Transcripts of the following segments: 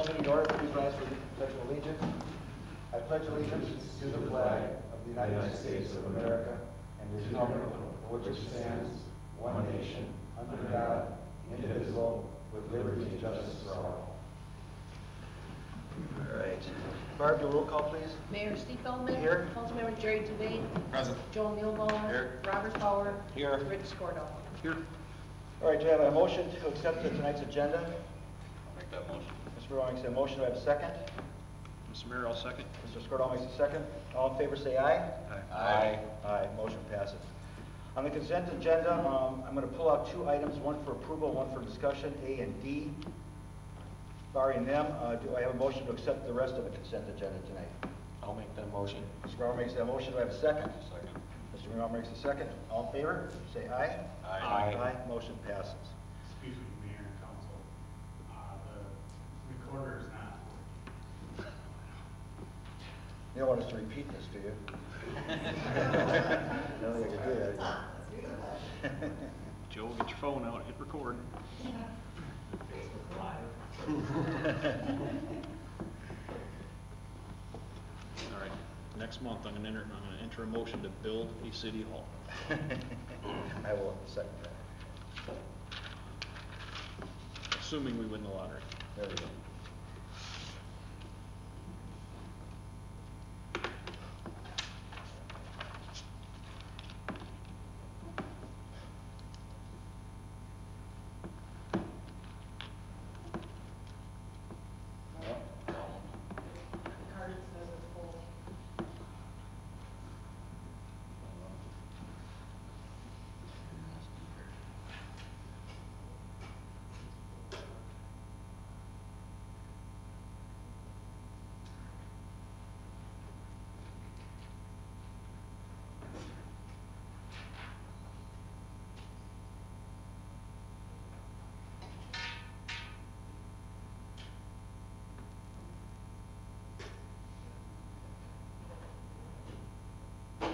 meeting to order. Please rise for the Pledge of Allegiance. I pledge allegiance to the flag of the United States of America and to the republic for which it stands, one nation, under God, indivisible, with liberty and justice for all. All right. Barb, do a roll call, please. Mayor Steve Feldman. Here. Councilmember Jerry Dubay. Present. Joe Muehlbauer. Here. Robert Power. Here. Rick Skordahl. Here. All right, do I have a motion to accept tonight's agenda? I'll make that motion. Mr. Burrow makes a motion. Do I have a second? Mr. Mayor, I'll second. Mr. Skordahl makes a second. All in favor say aye. Aye. Aye. Motion passes. On the consent agenda, I'm going to pull out two items, one for approval, one for discussion, A and D. Barring them, do I have a motion to accept the rest of the consent agenda tonight? I'll make that motion. Mr. Burrow makes that motion. Do I have a second? Second. Mr. Burrow makes a second. All in favor say aye. Aye. Motion passes. Excuse me, Mayor and Council, the recorder is not working. You don't want us to repeat this, do you? I don't think I can do that. Joe, get your phone out, hit record. All right, next month I'm gonna enter a motion to build a city hall. I will second that. Assuming we win the lottery. There we go. Card says it's full. If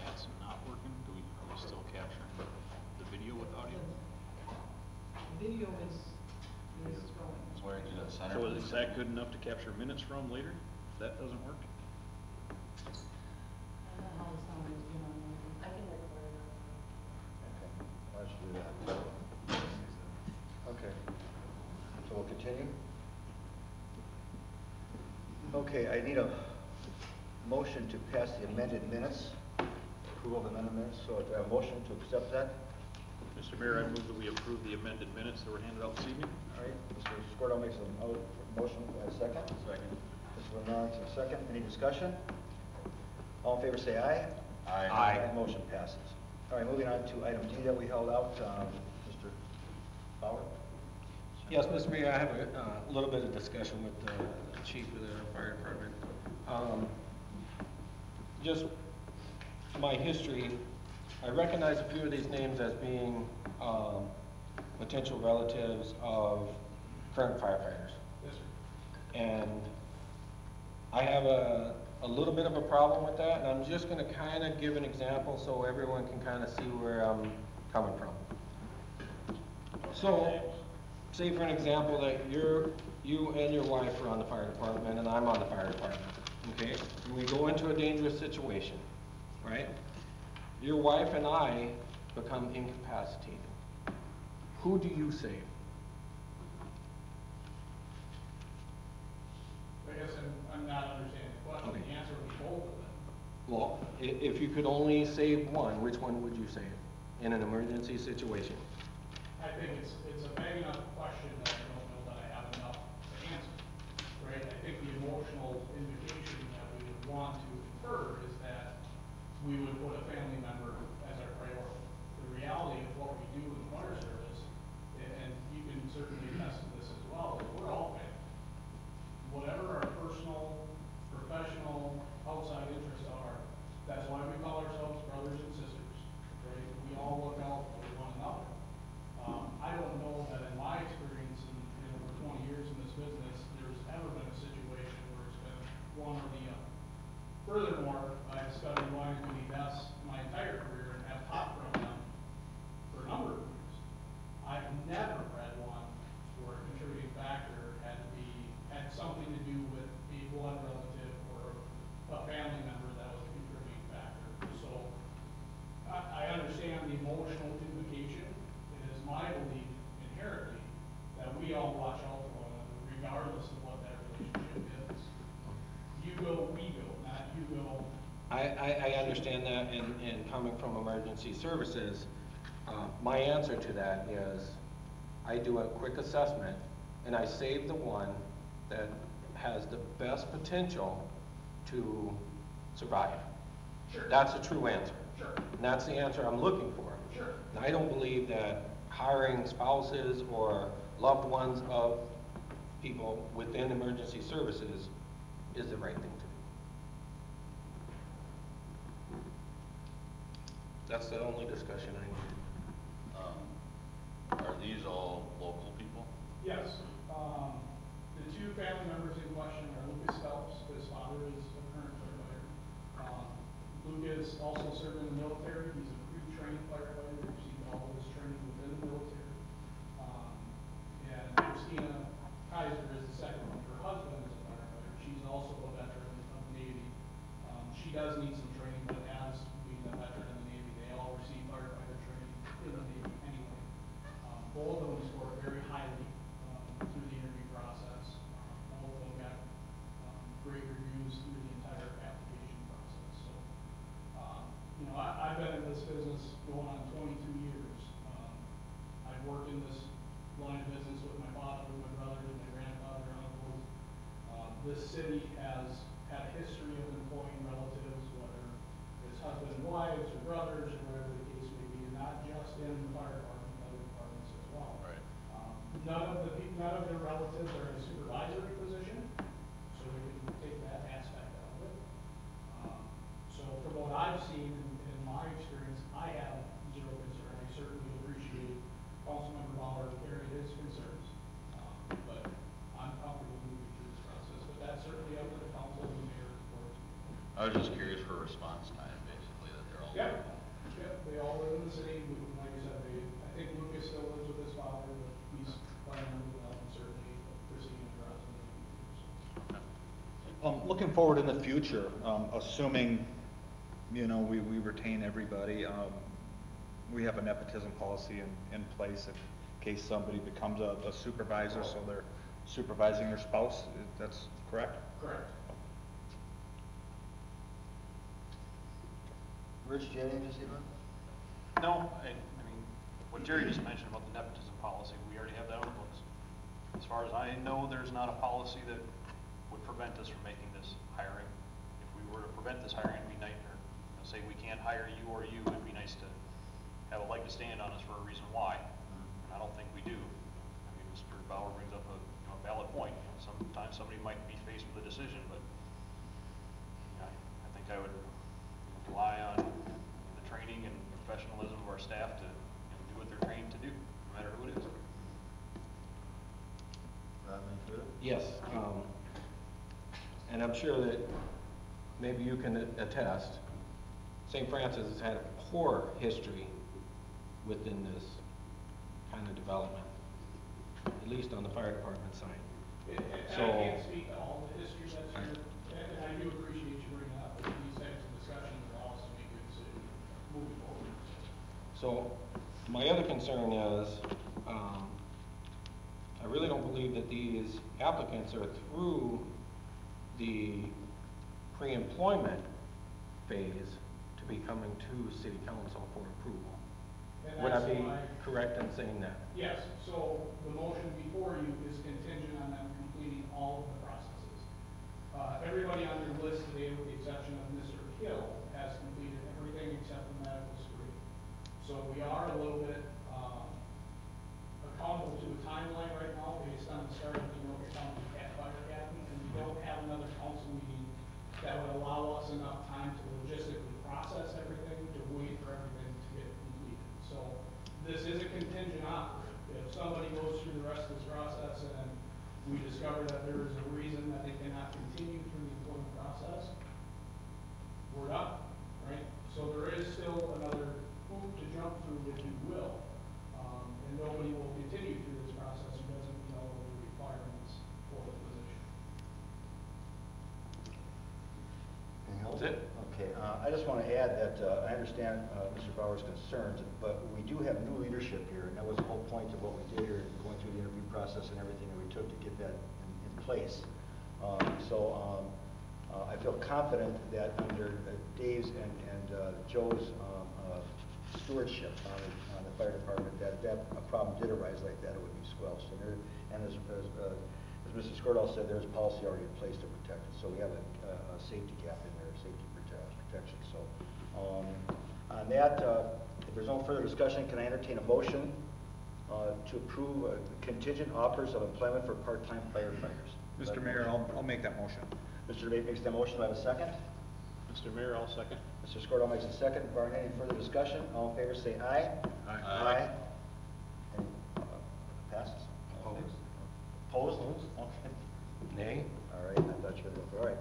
that's not working, are we still capturing the video with audio? Video is going. So where do the center? So is that good enough to capture minutes from later? If that doesn't work? I don't know how the sound is going on. I can record it. Okay, why don't you do that? Okay, so we'll continue. Okay, I need a motion to pass the amended minutes, approval of amended minutes, so do I have a motion to accept that? Mr. Mayor, I move that we approve the amended minutes that were handed out this evening. All right, Mr. Skordahl makes a motion, do I have a second? Second. Mr. Lennar makes a second, any discussion? All in favor say aye. Aye. Motion passes. All right, moving on to item D that we held out, Mr. Bauer? Yes, Mr. Mayor, I have a little bit of discussion with the chief of the fire department. Just my history, I recognize a few of these names as being potential relatives of current firefighters. Yes, sir. And I have a little bit of a problem with that, and I'm just going to kind of give an example so everyone can kind of see where I'm coming from. So, say for an example that you and your wife are on the fire department and I'm on the fire department, okay? And we go into a dangerous situation, right? Your wife and I become incapacitated. Who do you save? I guess I'm not understanding the question. Okay. The answer would be both of them. Well, if you could only save one, which one would you save in an emergency situation? I think it's a big enough question that I don't know that I have enough to answer, right? I think the emotional indication that we would want to infer is that we would put a family member as our priority. The reality of what we do in the fire service, and you can certainly attest to this as well, is we're all family. Whatever our personal, professional, outside interests are, that's why we call ourselves brothers and sisters, right? We all look out for one another. I don't know that in my experience in over 20 years in this business, there's ever been a situation where it's been one or the other. Furthermore, I've studied line of duty deaths my entire career, I understand that, and coming from emergency services, my answer to that is, I do a quick assessment, and I save the one that has the best potential to survive. Sure. That's a true answer. Sure. And that's the answer I'm looking for. Sure. And I don't believe that hiring spouses or loved ones of people within emergency services is the right thing to do. That's the only discussion I need. Are these all local people? Yes, the two family members in question are Lucas Phelps, his father is a current firefighter. Lucas also served in the military, he's a pre-trained firefighter, received all of his training within the military. And Christina Kaiser is the second one, her husband is a firefighter, she's also a veteran of the Navy. She does need some training, but as being a veteran in the Navy, they all receive firefighter training in the Navy anyway. Both of them scored very highly through the interview process. Both of them got great reviews through the entire application process. So, you know, I've been in this business going on 22 years. I've worked in this line of business with my father, my brothers, my grandfather, uncles. This city has had a history of employing relatives, whether it's husband and wives or brothers or whatever the case may be, and not just in the fire department, other departments as well. Right. None of their relatives are in a supervisory position, so we can take that aspect out of it. So from what I've seen in my experience, I have zero concern. I certainly appreciate Councilmember Bauer carrying his concerns, but I'm comfortable moving through this process. But that's certainly up to the council and the mayor's board. I was just curious for response time, basically, that they're all. Yeah, yeah, they all live in the city. Like I said, I think Lucas still lives with his father, but he's fine with that, and certainly Christine and her husband. Looking forward in the future, assuming, you know, we retain everybody, we have a nepotism policy in place in case somebody becomes a supervisor, so they're supervising their spouse, that's correct? Correct. Rich, do you have anything to say about it? No, I mean, what Jerry just mentioned about the nepotism policy, we already have that on the books. As far as I know, there's not a policy that would prevent us from making this hiring. If we were to prevent this hiring, it'd be nice, or say we can't hire you or you, it'd be nice to have a leg to stand on us for a reason why. And I don't think we do. I mean, Mr. Bauer brings up a valid point. Sometimes somebody might be faced with a decision, but I think I would rely on the training and professionalism of our staff to do what they're trained to do, no matter who it is. Yes, and I'm sure that maybe you can attest, St. Francis has had a poor history within this kind of development, at least on the fire department side. And I So- can't speak to all the history that's here, and I do appreciate you bringing up these types of discussions allow us to make good decisions moving forward. So, my other concern is, I really don't believe that these applicants are through the pre-employment phase to be coming to city council for approval. And Would I that's be why- correct in saying that? Yes, so the motion before you is contingent on them completing all of the processes. Everybody on your list today, with the exception of Mr. Hill, has completed everything except the medical screening. So we are a little bit accountable to a timeline right now based on the start of the Anoka County Fire Academy, and we don't have another council meeting that would allow us enough time to logistically process everything, to wait for everything to get completed. So this is a contingent offer. If somebody goes through the rest of this process and we discover that there is a reason that they cannot continue through the employment process, we're done, right? So there is still another hoop to jump through, if you will. And nobody will continue through this process who doesn't meet all of the requirements for the position. Anything else? That's it. Okay, I just want to add that I understand Mr. Bauer's concerns, but we do have new leadership here, and that was the whole point of what we did here, going through the interview process and everything that we took to get that in place. I feel confident that under Dave's and Joe's stewardship on the fire department, that a problem did arise like that, it would be squelched. And as Mr. Skordal said, there's policy already in place to protect it. So we have a safety gap in there, safety protection. So on that, if there's no further discussion, can I entertain a motion to approve contingent offers of employment for part-time firefighters? Mr. Mayor, I'll make that motion. Mr. Debate makes that motion. Do I have a second? Mr. Mayor, I'll second. Mr. Skordal makes a second. Barring any further discussion, all in favor say aye. Aye. Aye. And, passes. Opposed? Okay. Nay? All right, I thought you were, all right.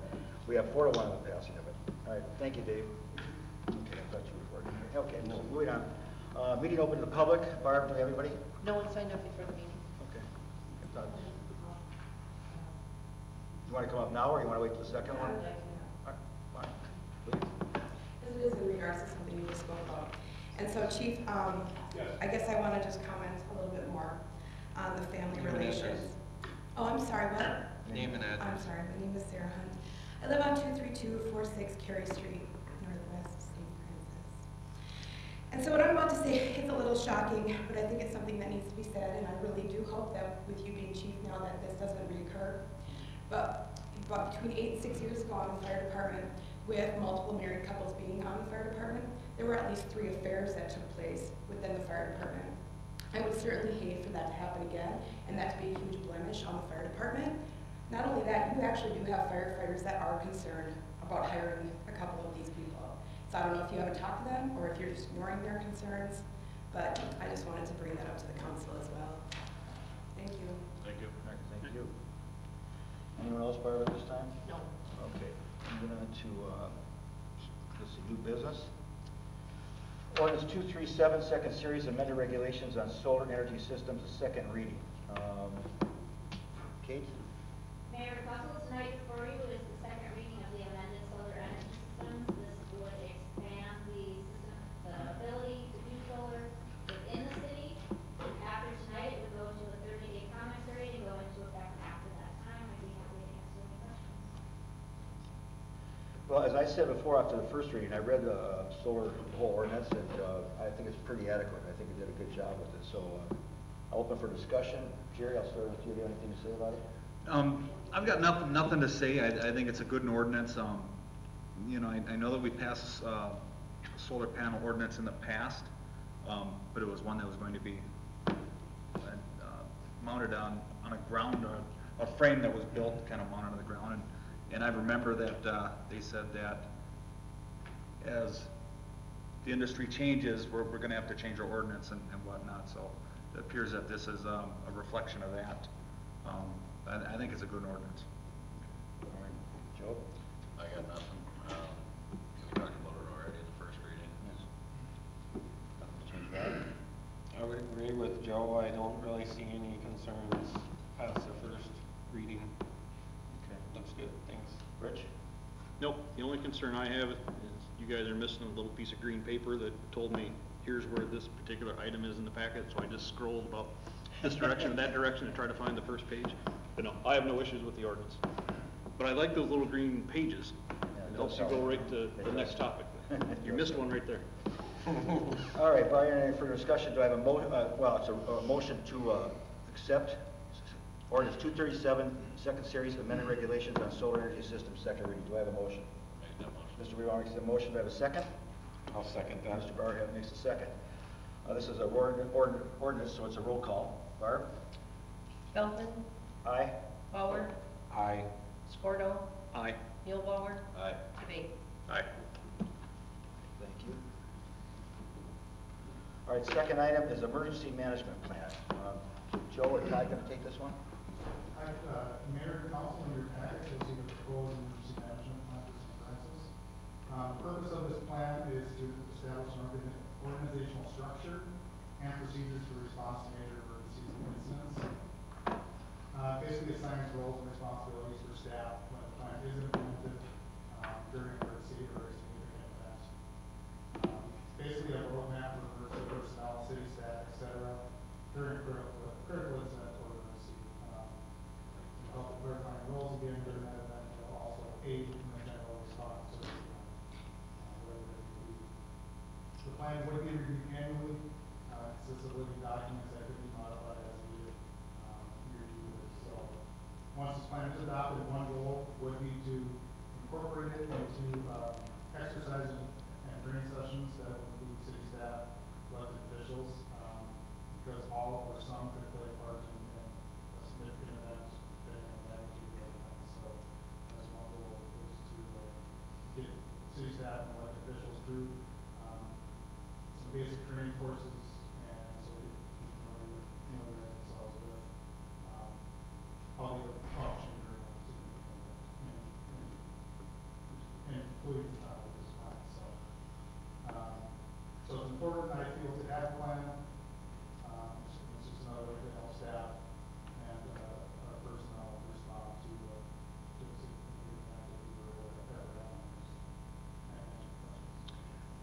We have 4-1 on the passing of it. All right, thank you, Dave. Okay, I thought you were recording. Okay, so moving on. Meeting open to the public. Barb, do we have anybody? No one signed up before the meeting. Okay. If not, you want to come up now, or you want to wait till the second one? All right, fine. Please. This is in regards to something you just spoke about. And so, Chief, I guess I want to just comment a little bit more on the family Name and relations. address. Oh, I'm sorry, what? Name and address. I'm sorry, my name is Sarah Hunt. I live on 23246 Cary Street, northwest of St. Francis. And so what I'm about to say is a little shocking, but I think it's something that needs to be said, and I really do hope that with you being chief now that this doesn't reoccur. But about between 8 and 6 years ago on the fire department, with multiple married couples being on the fire department, there were at least 3 affairs that took place within the fire department. I would certainly hate for that to happen again, and that to be a huge blemish on the fire department. Not only that, you actually do have firefighters that are concerned about hiring a couple of these people. So I don't know if you haven't talked to them, or if you're just ignoring their concerns, but I just wanted to bring that up to the council as well. Thank you. Thank you. All right, thank you. Anyone else, Barb, at this time? No. Okay, moving on to, this is new business. Ordinance 237, second series, amended regulations on solar energy systems, a second reading. Kate? Mayor, council, tonight before you is the second reading of the amended solar energy systems. This would expand the system, the ability to do solar within the city. After tonight, it would go to a 30-day comment period and go into effect after that time. I'd be happy to answer any questions. Well, as I said before, after the first reading, I read the solar whole ordinance, and I think it's pretty adequate. I think it did a good job with it. So I'll open for discussion. Jerry, I'll start with you. Do you have anything to say about it? I've got nothing to say. I think it's a good ordinance. You know, I know that we passed solar panel ordinance in the past, but it was one that was going to be mounted on a ground, a frame that was built kind of mounted on the ground. And I remember that they said that as the industry changes, we're going to have to change our ordinance and whatnot. So it appears that this is a reflection of that. I think it's a good ordinance. All right. Joe? I got nothing. We talked about it already in the first reading. Nothing to change that? I would agree with Joe. I don't really see any concerns past the first reading. Okay. Looks good. Thanks. Rich? Nope, the only concern I have is you guys are missing a little piece of green paper that told me here's where this particular item is in the packet, so I just scrolled about this direction and that direction to try to find the first page. But no, I have no issues with the ordinance. But I like those little green pages. It helps you go right to the next topic. You missed one right there. All right, Brian, any further discussion? Do I have it's a motion to accept ordinance 237, second series, amended regulations on solar energy systems, second reading. Do I have a motion? Make that motion. Mr. Weaver makes the motion. Do I have a second? I'll second that. Mr. Barrett makes a second. This is a ordinance, so it's a roll call. Barb? Feldman, Aye. Bauer, Aye. Scordo, Aye. Mulebauer, Aye. Debate. Aye. Thank you. All right, second item is emergency management plan. Joe or Todd going to take this one? Mayor and council, in your package, you'll see the proposed emergency management plan for St. Francis. The purpose of this plan is to establish an organizational structure and procedures for response to major emergencies and incidents. Basically assigns roles and responsibilities for staff when the plan is implemented during an emergency or a significant event. Basically a roadmap for emergency personnel, city staff, etc. during critical incident or emergency. Help clarifying roles again during that event, but also aid in the plan is adopted, one goal would be to incorporate it into exercise and training sessions that would include city staff, elected officials, because all or some could play a part in a significant event, depending on the magnitude of the event. So that's one goal, is to get city staff and elected officials through some basic training courses, and so they can familiarize themselves with how they would function during a significant event, and including this plan. So it's important, I feel, to have a plan. It's just another way to help staff and our personnel respond to a significant activity or whatever happens.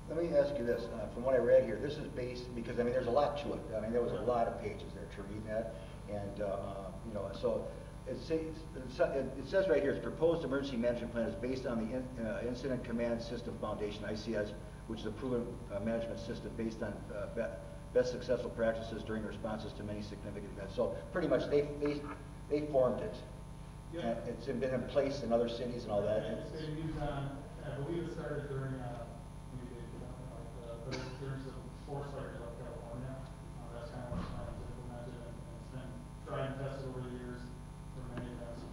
Let me ask you this, from what I read here, this is based, because I mean, there's a lot to it. I mean, there was a lot of pages there to read that, and, you know, so it says right here, it's proposed emergency management plan is based on the Incident Command System Foundation, ICS, which is a proven management system based on best successful practices during responses to many significant events. So pretty much they formed it. Yeah. And it's been in place in other cities and all that. It's been used on, I believe it started during, during some forest fires like California. That's kind of what it's implemented, and it's been tried and tested over the years for many events.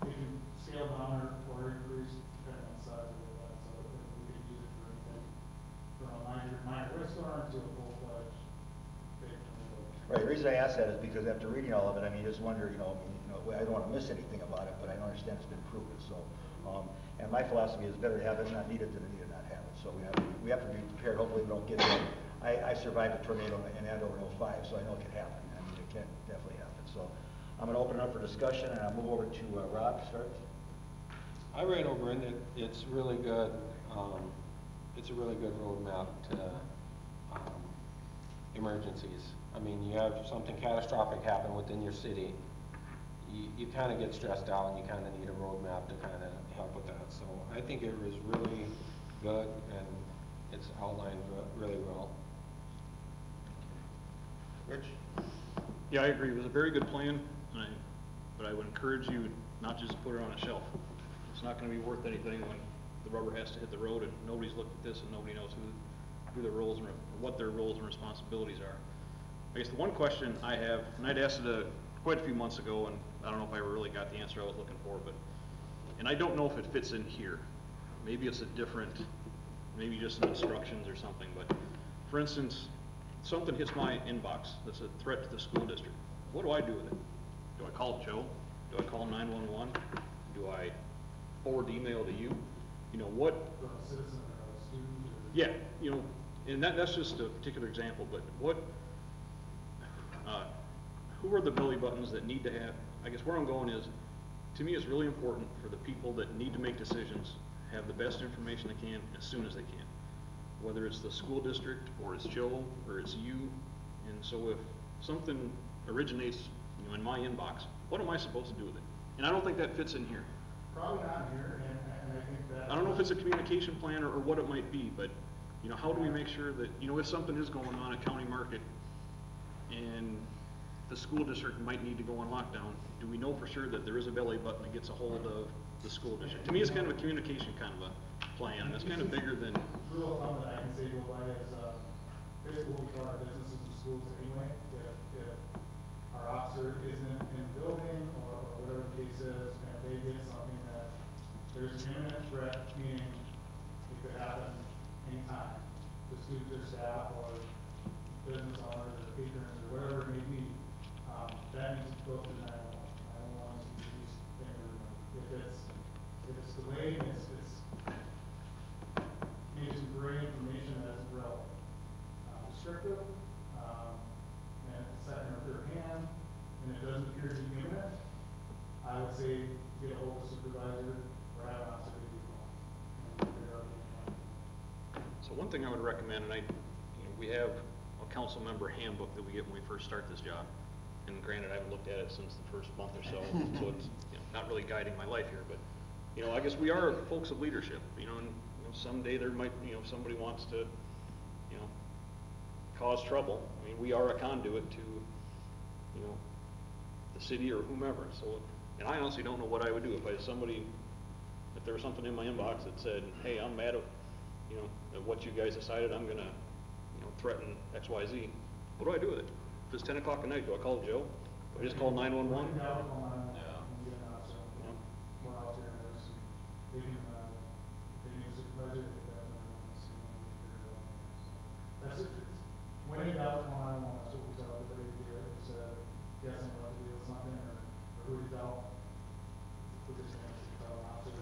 You can scale down or increase depending on the size of the event, so we can use it for anything from a minor windstorm to a full-fledged big tornado. Right, the reason I ask that is because after reading all of it, I mean, you just wonder, I don't want to miss anything about it, but I understand it's been proven, so. And my philosophy is better to have it not needed than to need it not have it, so we have to be prepared. Hopefully we don't get it. I survived a tornado in Andover in '05, so I know it can happen. I mean, it can definitely happen, so. I'm going to open it up for discussion, and I'll move over to Rob to start. I read over it, and it's really good. It's a really good roadmap to emergencies. I mean, you have something catastrophic happen within your city, you kind of get stressed out, and you kind of need a roadmap to kind of help with that. So I think it was really good, and it's outlined really well. Rich? Yeah, I agree. It was a very good plan, but I would encourage you not just to put it on a shelf. It's not going to be worth anything when the rubber has to hit the road and nobody's looked at this and nobody knows who their roles and what their roles and responsibilities are. I guess the one question I have, and I'd asked it quite a few months ago, and I don't know if I really got the answer I was looking for, and I don't know if it fits in here. Maybe it's a different, maybe just some instructions or something, but for instance, something hits my inbox that's a threat to the school district. What do I do with it? Do I call Joe? Do I call 911? Do I forward the email to you? You know, what? From a citizen or a student? Yeah, you know, and that's just a particular example, but what, who are the belly buttons that need to have, I guess where I'm going is, to me it's really important for the people that need to make decisions, have the best information they can as soon as they can. Whether it's the school district, or it's Joe, or it's you, and so if something originates, in my inbox, what am I supposed to do with it? And I don't think that fits in here. Probably not here, and I think that... I don't know if it's a communication plan or what it might be, but, how do we make sure that, if something is going on at County Market, and the school district might need to go on lockdown, do we know for sure that there is a belly button that gets a hold of the school district? To me, it's kind of a communication kind of a plan, and it's kind of bigger than... Rule of thumb that I can say go by is, basically what we call our businesses and schools anyway. If our officer isn't in the building, or whatever the case is, and if they get something that there's an imminent threat, meaning it could happen anytime, the students or staff, or business owners, or patrons, or whatever it may be, that needs to go through 911. 911 is the easiest thing to remember. If it's delayed, it's some great information that isn't relevant. Descriptive, and it's second or third hand, and it doesn't appear to be imminent, I would say get a hold of the supervisor or have an officer give you a call and figure out the plan. So one thing I would recommend, and we have a council member handbook that we get when we first start this job. And granted, I haven't looked at it since the first month or so, so it's not really guiding my life here. But I guess we are folks of leadership. And someday there might, somebody wants to, cause trouble. I mean, we are a conduit to, the city or whomever, so, and I honestly don't know what I would do if if there was something in my inbox that said, hey, I'm mad at, at what you guys decided, I'm gonna, threaten X, Y, Z. What do I do with it? If it's 10 o'clock at night, do I call Joe? Do I just call 911? Yeah. We're out there, and they can use it, budget, if that, that's it. When in doubt, that's what we tell everybody to do, it's, guessing what to do with something, or who to tell. We're just gonna tell them out there.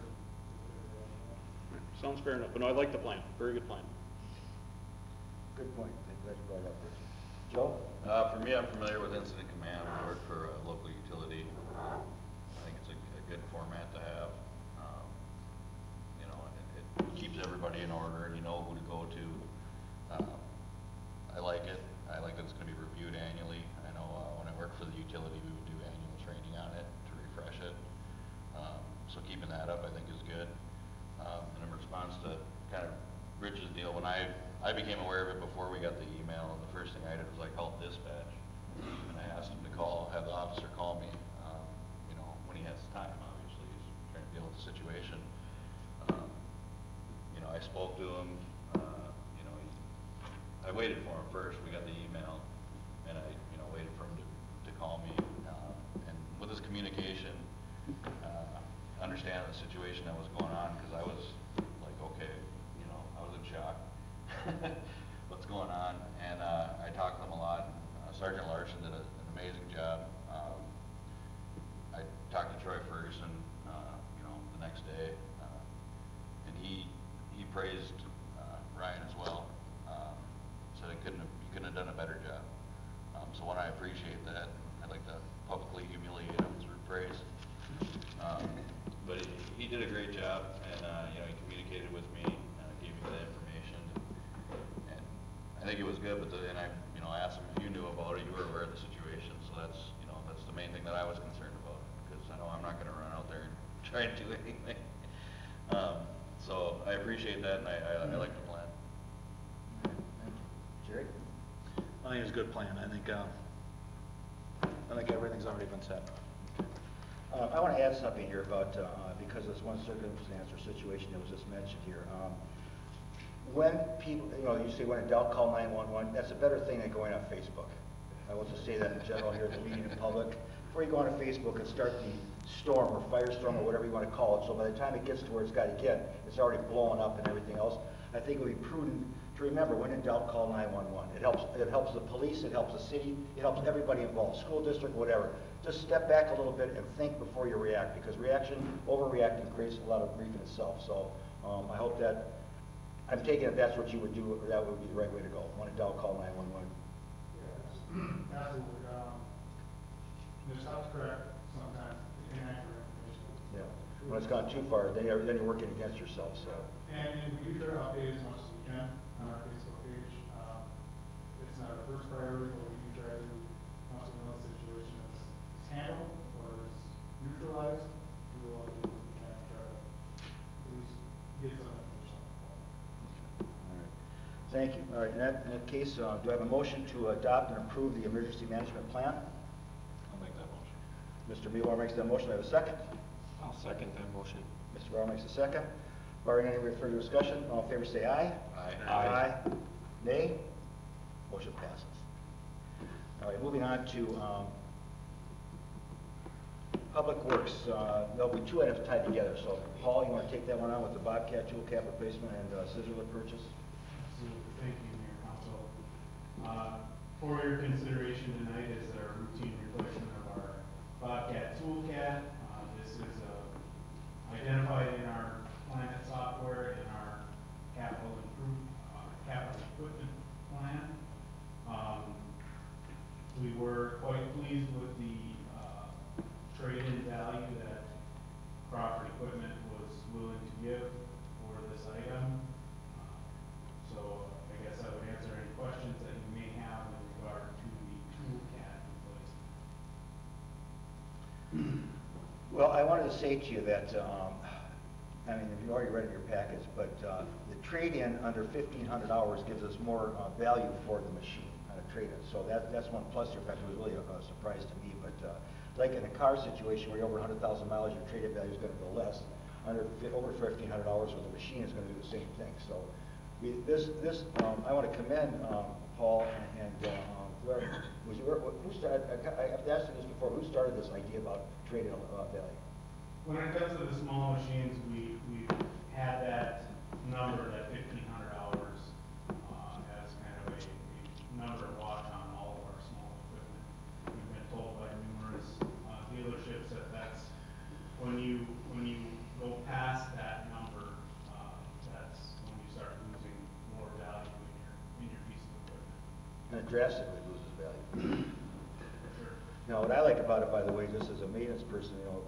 Sounds fair enough, but no, I like the plan, very good plan. Good point. I'm glad you brought it up, Rich. Joe? For me, I'm familiar with incident command. I work for a local utility. I think it's a good format to have. It keeps everybody in order, and you know who to go to. I like it. I like that it's going to be reviewed annually. I know when I worked for the utility, we would do annual training on it to refresh it. So keeping that up, I think, is good. And in response to kind of Rich's deal, when I became aware of it before we got the email, and the first thing I did was I called dispatch, and I asked him to have the officer call me, when he has time, obviously, he's trying to deal with the situation. I spoke to him, I waited for him first, we got the email, and I, waited for him to call me, and with his communication, understanding the situation that was going on, because I was like, okay, I was in shock. What's going on? And I talked to them a lot. Sergeant Larson did an amazing job. I talked to Troy Ferguson, the next day, and he praised Ryan as well. Said he couldn't have done a better job. So when I appreciate that, I'd like to publicly humiliate him through praise. But he did a great job, and he communicated with me, gave me the information, and I think it was good. But then I asked him if you knew about it, you were aware of the situation. So that's the main thing that I was concerned about, because I know I'm not going to run out there and try and do anything. So I appreciate that, and I like the plan. Jerry? I think it's a good plan. I think everything's already been said. I want to add something here about, because of this one circumstance or situation that was just mentioned here. When people, you say when in doubt, call 911, that's a better thing than going on Facebook. I will just say that in general here at the meeting in public. Before you go on Facebook and start the storm or firestorm or whatever you want to call it, so by the time it gets to where it's got to get, it's already blowing up and everything else. I think it would be prudent to remember, when in doubt, call 911. It helps the police, it helps the city, it helps everybody involved, school district, whatever. Just step back a little bit and think before you react, because overreacting creates a lot of grief in itself. So I hope that, I'm taking it that's what you would do, or that would be the right way to go. When in doubt, call 911. Yeah, absolutely. It's not correct sometimes, inaccurate information. Yeah. When it's gone too far, then you're working against yourself. So. And we do try to update as much as we can on our Facebook page. It's not our first priority, but we do try to, once we know the situation is handled or is neutralized, we will do what we can to try to at least get some information. All right. Thank you. All right. In that case, do I have a motion to adopt and approve the emergency management plan? I'll make that motion. Mr. Mueller makes that motion. Do I have a second? I'll second that motion. Mr. Bauer makes a second. Barring any further discussion, all in favor say aye. Aye. Aye. Nay? Motion passes. All right, moving on to Public Works. There'll be two items tied together. So, Paul, you want to take that one on with the Bobcat tool cap replacement and scissor lift purchase? Absolutely. Thank you, Mayor Council. For your consideration tonight is our routine replacement of our Bobcat tool cap. This is identified in our Planet software in our capital equipment plan. We were quite pleased with the trade-in value that Crawford Equipment was willing to give for this item. So I guess I would answer any questions that you may have in regard to the tool cat replacement. Well, I wanted to say to you that, I mean, you've already read it in your package, but the trade-in under 1,500 hours gives us more value for the machine on a trade-in. So that's one plus here. In fact, it was really a surprise to me. But like in a car situation where you're over 100,000 miles, your traded value is gonna go less. Over 1,500 hours with a machine is gonna do the same thing. So I wanna commend, Paul and whoever, who started, I've asked you this before, who started this idea about trading value? When it comes to the small machines, we had that number, that 1,500 hours, as kind of a number to watch on all of our small equipment. We've been told by numerous dealerships that that's, when you go past that number, that's when you start losing more value in your piece of equipment. And it drastically loses value. For sure. Now, what I like about it, by the way, just as a maintenance person, from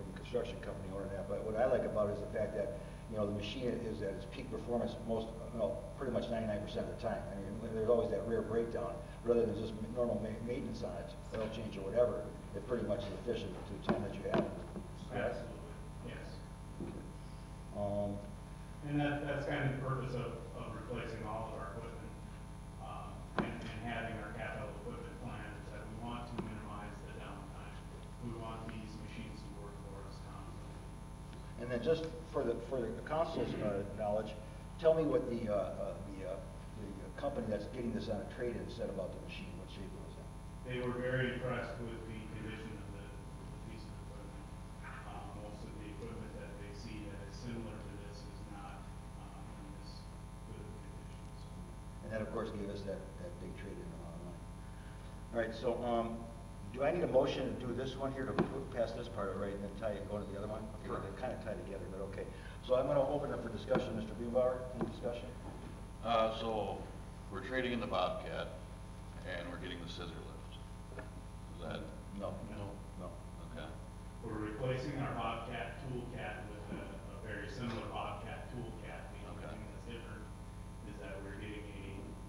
a construction company or that, but what I like about it is the fact that, the machine is at its peak performance pretty much 99% of the time. I mean, there's always that rare breakdown, rather than just normal maintenance on it, oil change or whatever. It pretty much is efficient to the time that you have it. Absolutely, yes. Um, And that's kind of the purpose of replacing all of our equipment, and having our capital equipment plan, is that we want to minimize the downtime. We want these machines to work for us constantly. And then just for the council's knowledge, tell me what the company that's getting this on a trade-in said about the machine. What shape it was in? They were very impressed with the condition of the piece of equipment. Most of the equipment that they see that is similar to this is not in this good condition. So. And that, of course, gave us that big trade-in amount of money. All right, so do I need a motion to do this one here to pass this part of it, right, and then go to the other one? Okay, they kind of tie together, but okay. So I'm going to open up for discussion. Mr. Buebauer, any discussion? So we're trading in the Bobcat and we're getting the scissor lift. Is that? No. Okay. We're replacing our Bobcat tool cat with a very similar Bobcat tool cat. The only thing that's different is that we're getting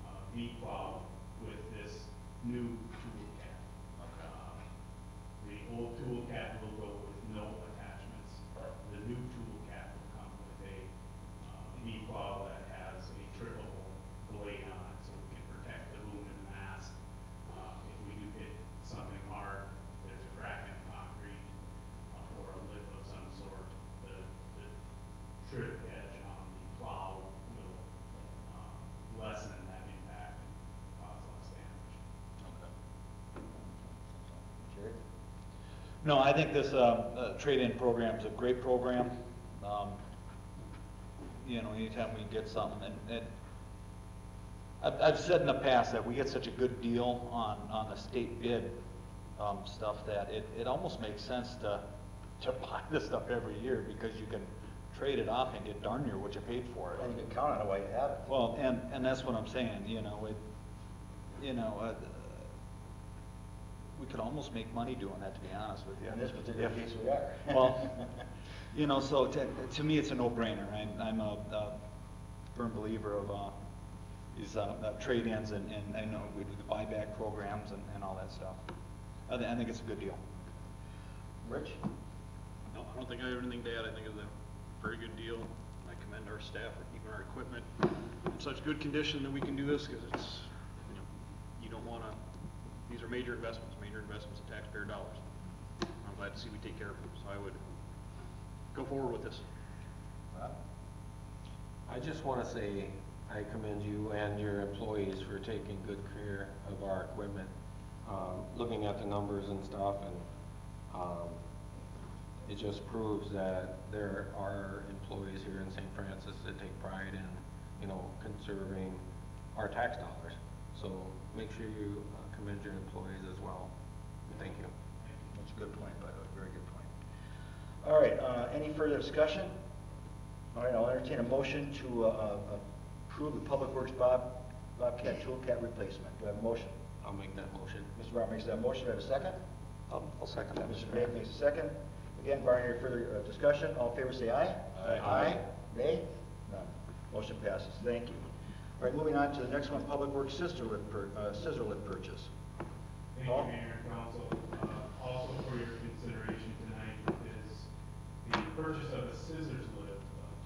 a V-plow with this new tool cat. Okay. The old tool cat will go with no attachments. The new tool cat will come with a V-plow that has a triple blade on it, so we can protect the aluminum mass. If we do hit something hard, there's a crack in the concrete, or a lip of some sort, the trip edge on the plow will lessen that impact and cause less damage. Okay. Jerry? No, I think this trade-in program is a great program. Anytime we get something, and I've said in the past that we get such a good deal on the state bid stuff that it almost makes sense to buy this stuff every year, because you can trade it off and get darn near what you paid for it. And you can count on it while you have it. Well, and that's what I'm saying, we could almost make money doing that, to be honest with you. In this particular case, we are. Well, so to me, it's a no-brainer. I'm a firm believer of these trade-ins, and I know we do the buyback programs and all that stuff. I think it's a good deal. Rich? No, I don't think I have anything to add. I think it's a very good deal. I commend our staff for keeping our equipment in such good condition that we can do this, because it's, you don't want to, these are major investments of taxpayer dollars. I'm glad to see we take care of them, so I would go forward with this. I just want to say I commend you and your employees for taking good care of our equipment, looking at the numbers and stuff, and it just proves that there are employees here in St. Francis that take pride in, conserving our tax dollars. So make sure you commend your employees as well. Thank you. That's a good point, by the way, very good point. All right, any further discussion? All right, I'll entertain a motion to approve the Public Works Bobcat Toolcat replacement. Do I have a motion? I'll make that motion. Mr. Brown makes that motion. Do I have a second? I'll second that. Mr. Dave makes a second. Again, barring any further discussion, all in favor say aye. Aye. Nay? None. Motion passes. Thank you. All right, moving on to the next one, Public Works scissor lift purchase. Thank you, Mayor and Council. Also for your consideration tonight is the purchase of a scissors lift,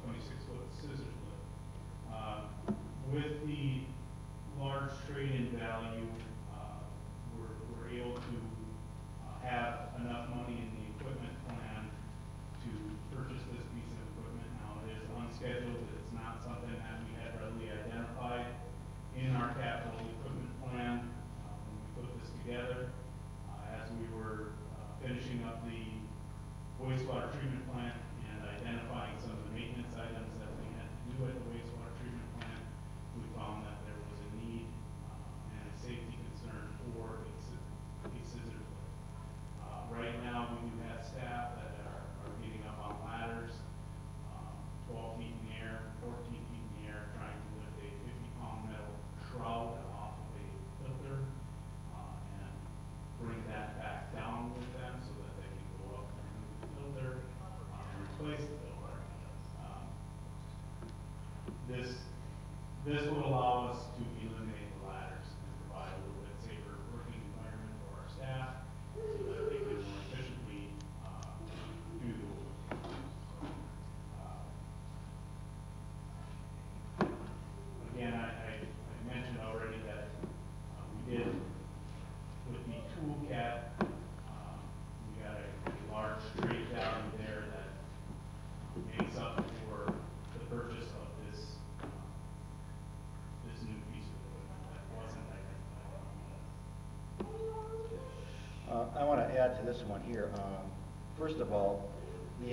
26-foot scissors lift. With the large trade-in value, we're able to have enough up the wastewater treatment plant and identifying some of the maintenance items that we had to do at the wastewater treatment plant, we found that there was a need and a safety concern for a scissor lift. Right now, we do have staff that are getting up on ladders, 12 feet in the air, 14 feet in the air, trying to lift a 50-pound metal shroud off of a filter and bring that back down with them so that they can go up and remove the filter and replace the filter. This would allow us to eliminate the ladders and provide a little bit safer working environment for our staff so that they can more efficiently do the work. Again, I mentioned already that we did, with the tool cat, we got a large trade value there that makes up for the purchase of this new piece of equipment that wasn't identified. I want to add to this one here. First of all,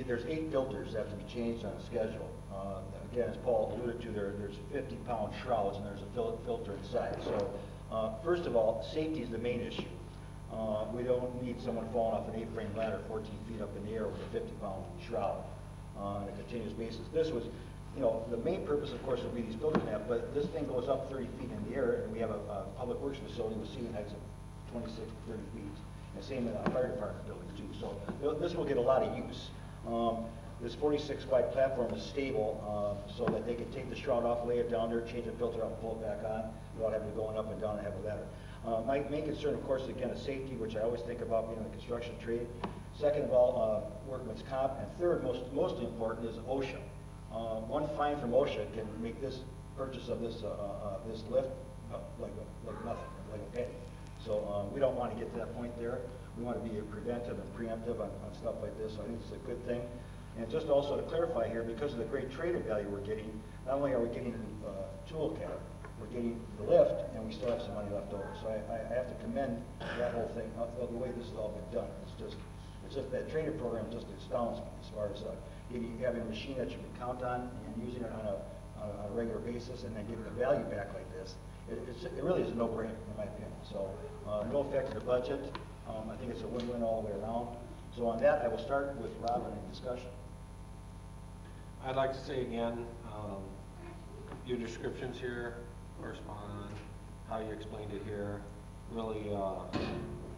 there's 8 filters that have to be changed on a schedule. Again, as Paul alluded to, there's 50-pound shrouds and there's a filter inside. So, first of all, safety is the main issue. We don't need someone falling off an 8-frame ladder 14 feet up in the air with a 50-pound shroud on a continuous basis. This was, the main purpose, of course, would be these filter nets, but this thing goes up 30 feet in the air, and we have a public works facility with ceiling heights of 26 to 30 feet. And same in our fire department buildings too. So this will get a lot of use. This 46-wide platform is stable, so that they can take the shroud off, lay it down there, change the filter out, and pull it back on, without having to going up and down and have a ladder. My main concern, of course, again, is safety, which I always think about being in the construction trade. Second of all, workman's comp, and third, most important, is OSHA. One fine from OSHA can make this purchase of this lift like nothing, like a penny. So we don't want to get to that point there. We want to be preventive and preemptive on stuff like this. So I think it's a good thing. And just also to clarify here, because of the great traded value we're getting, not only are we getting the tool cap, we're getting the lift, and we still have some money left over. So I have to commend that whole thing, the way this has all been done. It's just that traded program just astounds me as far as having a machine that you can count on and using it on a regular basis, and then giving the value back like this. It really is a no-brainer, in my opinion. So no effect to the budget. I think it's a win-win all the way around. So on that, I will start with Rob in discussion. I'd like to say again, your descriptions here correspond on how you explained it here. Really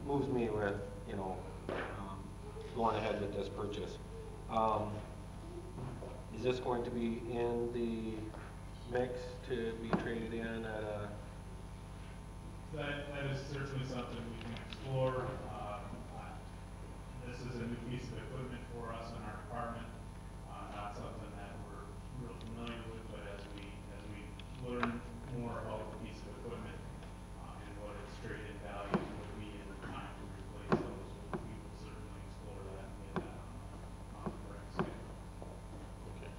moves me with, going ahead with this purchase. Is this going to be in the mix to be traded in at a? That is certainly something we can explore. This is a new piece of equipment for us in our department. Not something that we're real familiar with, but as we learn more about the piece of equipment and what its traded value would be in the time to replace those, we will certainly explore that and get that on the correct schedule. Okay.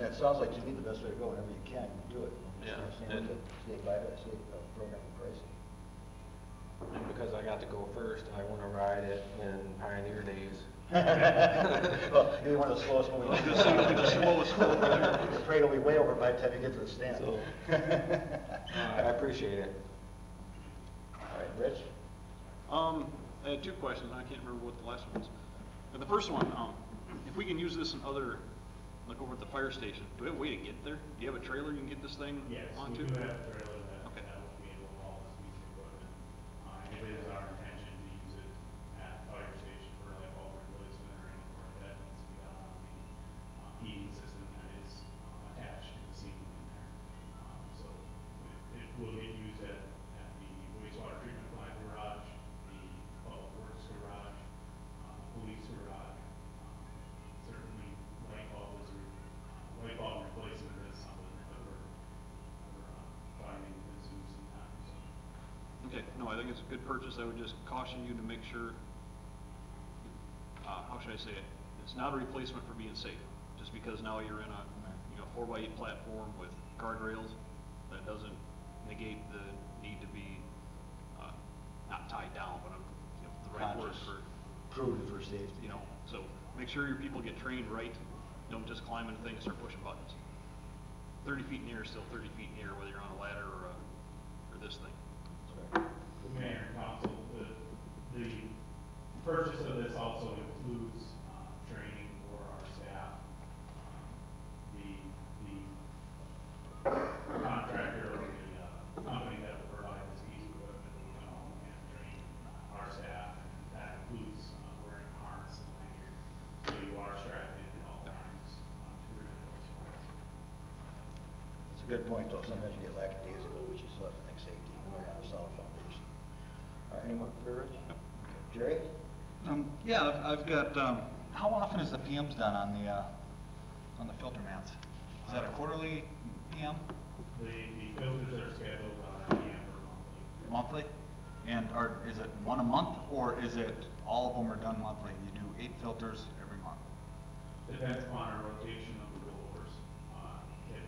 Yeah, it sounds like to me the best way to go. Whenever you can, do it. Yeah. State program and pricing. And because I got to go first, I want to ride it in Pioneer days. Well, you're one of the slowest moving. The parade will be way over by the time you get to the stand. So, I appreciate it. All right, Rich? I had 2 questions, and I can't remember what the last one was. The first one, if we can use this in other, like over at the fire station, do we have a way to get there? Do you have a trailer you can get this thing Yes, onto? we do have a trailer that will be able to haul this piece of equipment. It is our intention to use it at the fire station for like all replacement or any work that needs to be done on the heating system that is attached to the ceiling in there. So it will get used at the wastewater treatment plant garage, the public works garage, police garage. Certainly light bulb replacement is something that we're finding consumes some time. So. Okay, no, I think it's a good purchase. I would just caution you to make sure, how should I say it? It's not a replacement for being safe. Just because now you're in a 4x8 platform with guardrails, that doesn't negate the need to be not tied down, but the right word for prudent for safety. you know, so make sure your people get trained right. Don't just climb into things and start pushing buttons. 30 feet in the air is still 30 feet in the air, whether you're on a ladder or this thing. Mayor and council, the purchase of this also includes training for our staff. The contractor or the company that will provide this piece of equipment will come home and train our staff, and that includes wearing a harness and lanyard, so you are strapped in at all times to prevent those fires. It's a good point, though. Sometimes you get lackadaisical, which is left, I think, safety, and we're on a solid foundation. All right, anyone for Rich? Jerry? Yeah, I've got, how often is the PMs done on the filter mats? Is that a quarterly PM? The filters are scheduled on PM or monthly. Monthly? And is it one a month, or is it all of them are done monthly? You do 8 filters every month? Depends upon our rotation of the rollers. If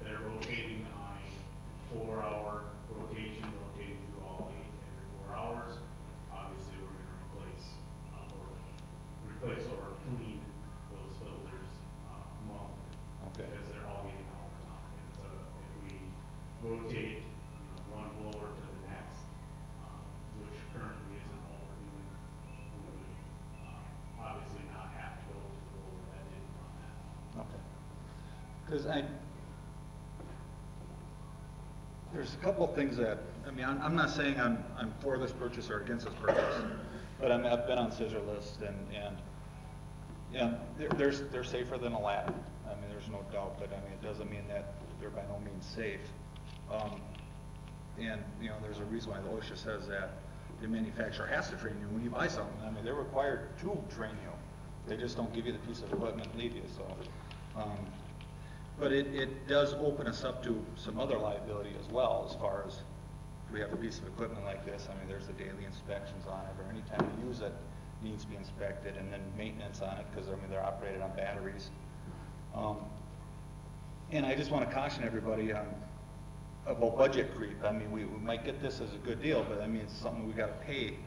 they're rotating on a 4-hour rotation, rotating through all 8 every 4 hours, obviously we're going to replace or clean those filters monthly. Okay. Because they're all getting all the time. And so if we rotate one blower to the next, which currently isn't what we're doing, we would obviously not have to go to the blower that didn't run that long. Okay. Because there's a couple of things that, I mean, I'm not saying I'm for this purchase or against this purchase, but I've been on scissor lists and they're safer than a ladder. I mean, there's no doubt, but I mean, it doesn't mean that they're by no means safe. And, you know, there's a reason why the OSHA says that the manufacturer has to train you when you buy something. I mean, they're required to train you. They just don't give you the piece of equipment and leave you, so. But it does open us up to some other liability as well, as far as if we have a piece of equipment like this. I mean, there's the daily inspections on it, or any time we use it, needs to be inspected, and then maintenance on it, because I mean, they're operated on batteries. And I just want to caution everybody about budget creep. I mean, we might get this as a good deal, but I mean, it's something we got to pay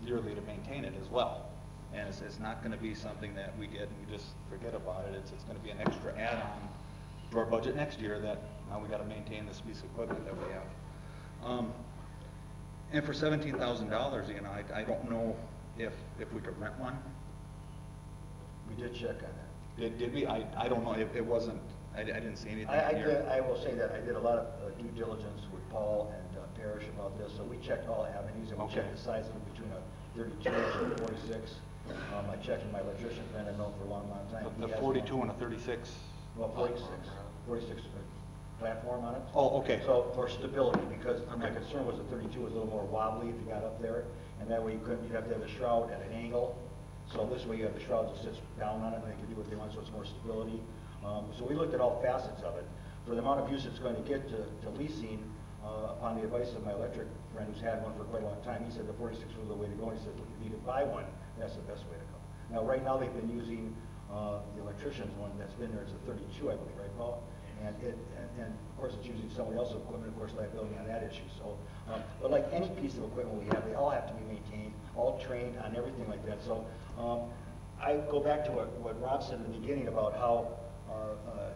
yearly to maintain it as well. And it's not going to be something that we get and we just forget about it. It's going to be an extra add-on to our budget next year that now we got to maintain this piece of equipment that we have. And for $17,000, you know, I don't know if we could rent one. We did check on that. Did we? I don't know. It wasn't. I didn't see anything here. I will say that I did a lot of due diligence with Paul and Parrish about this, so we checked all avenues, and we checked the size of it between a 32 and a 46. I checked with my electrician friend I've known for a long, long time. The 42 and a 36? Well, 46 platform on it. Oh, okay. So for stability, because my concern was the 32 was a little more wobbly if you got up there, and that way you'd have to have the shroud at an angle. So this way you have the shroud that sits down on it, and they can do what they want, so it's more stability. So we looked at all facets of it. For the amount of use it's going to get to leasing, upon the advice of my electric friend who's had one for quite a long time, he said the 46 was the way to go, and he said if you need to buy one, that's the best way to go. Now, right now, they've been using the electrician's one that's been there, it's a 32, I believe, right, Paul? And of course, it's using somebody else's equipment, of course, liability on that issue. So, but like any piece of equipment we have, they all have to be maintained, all trained on everything like that. So, I go back to what Rob said in the beginning about how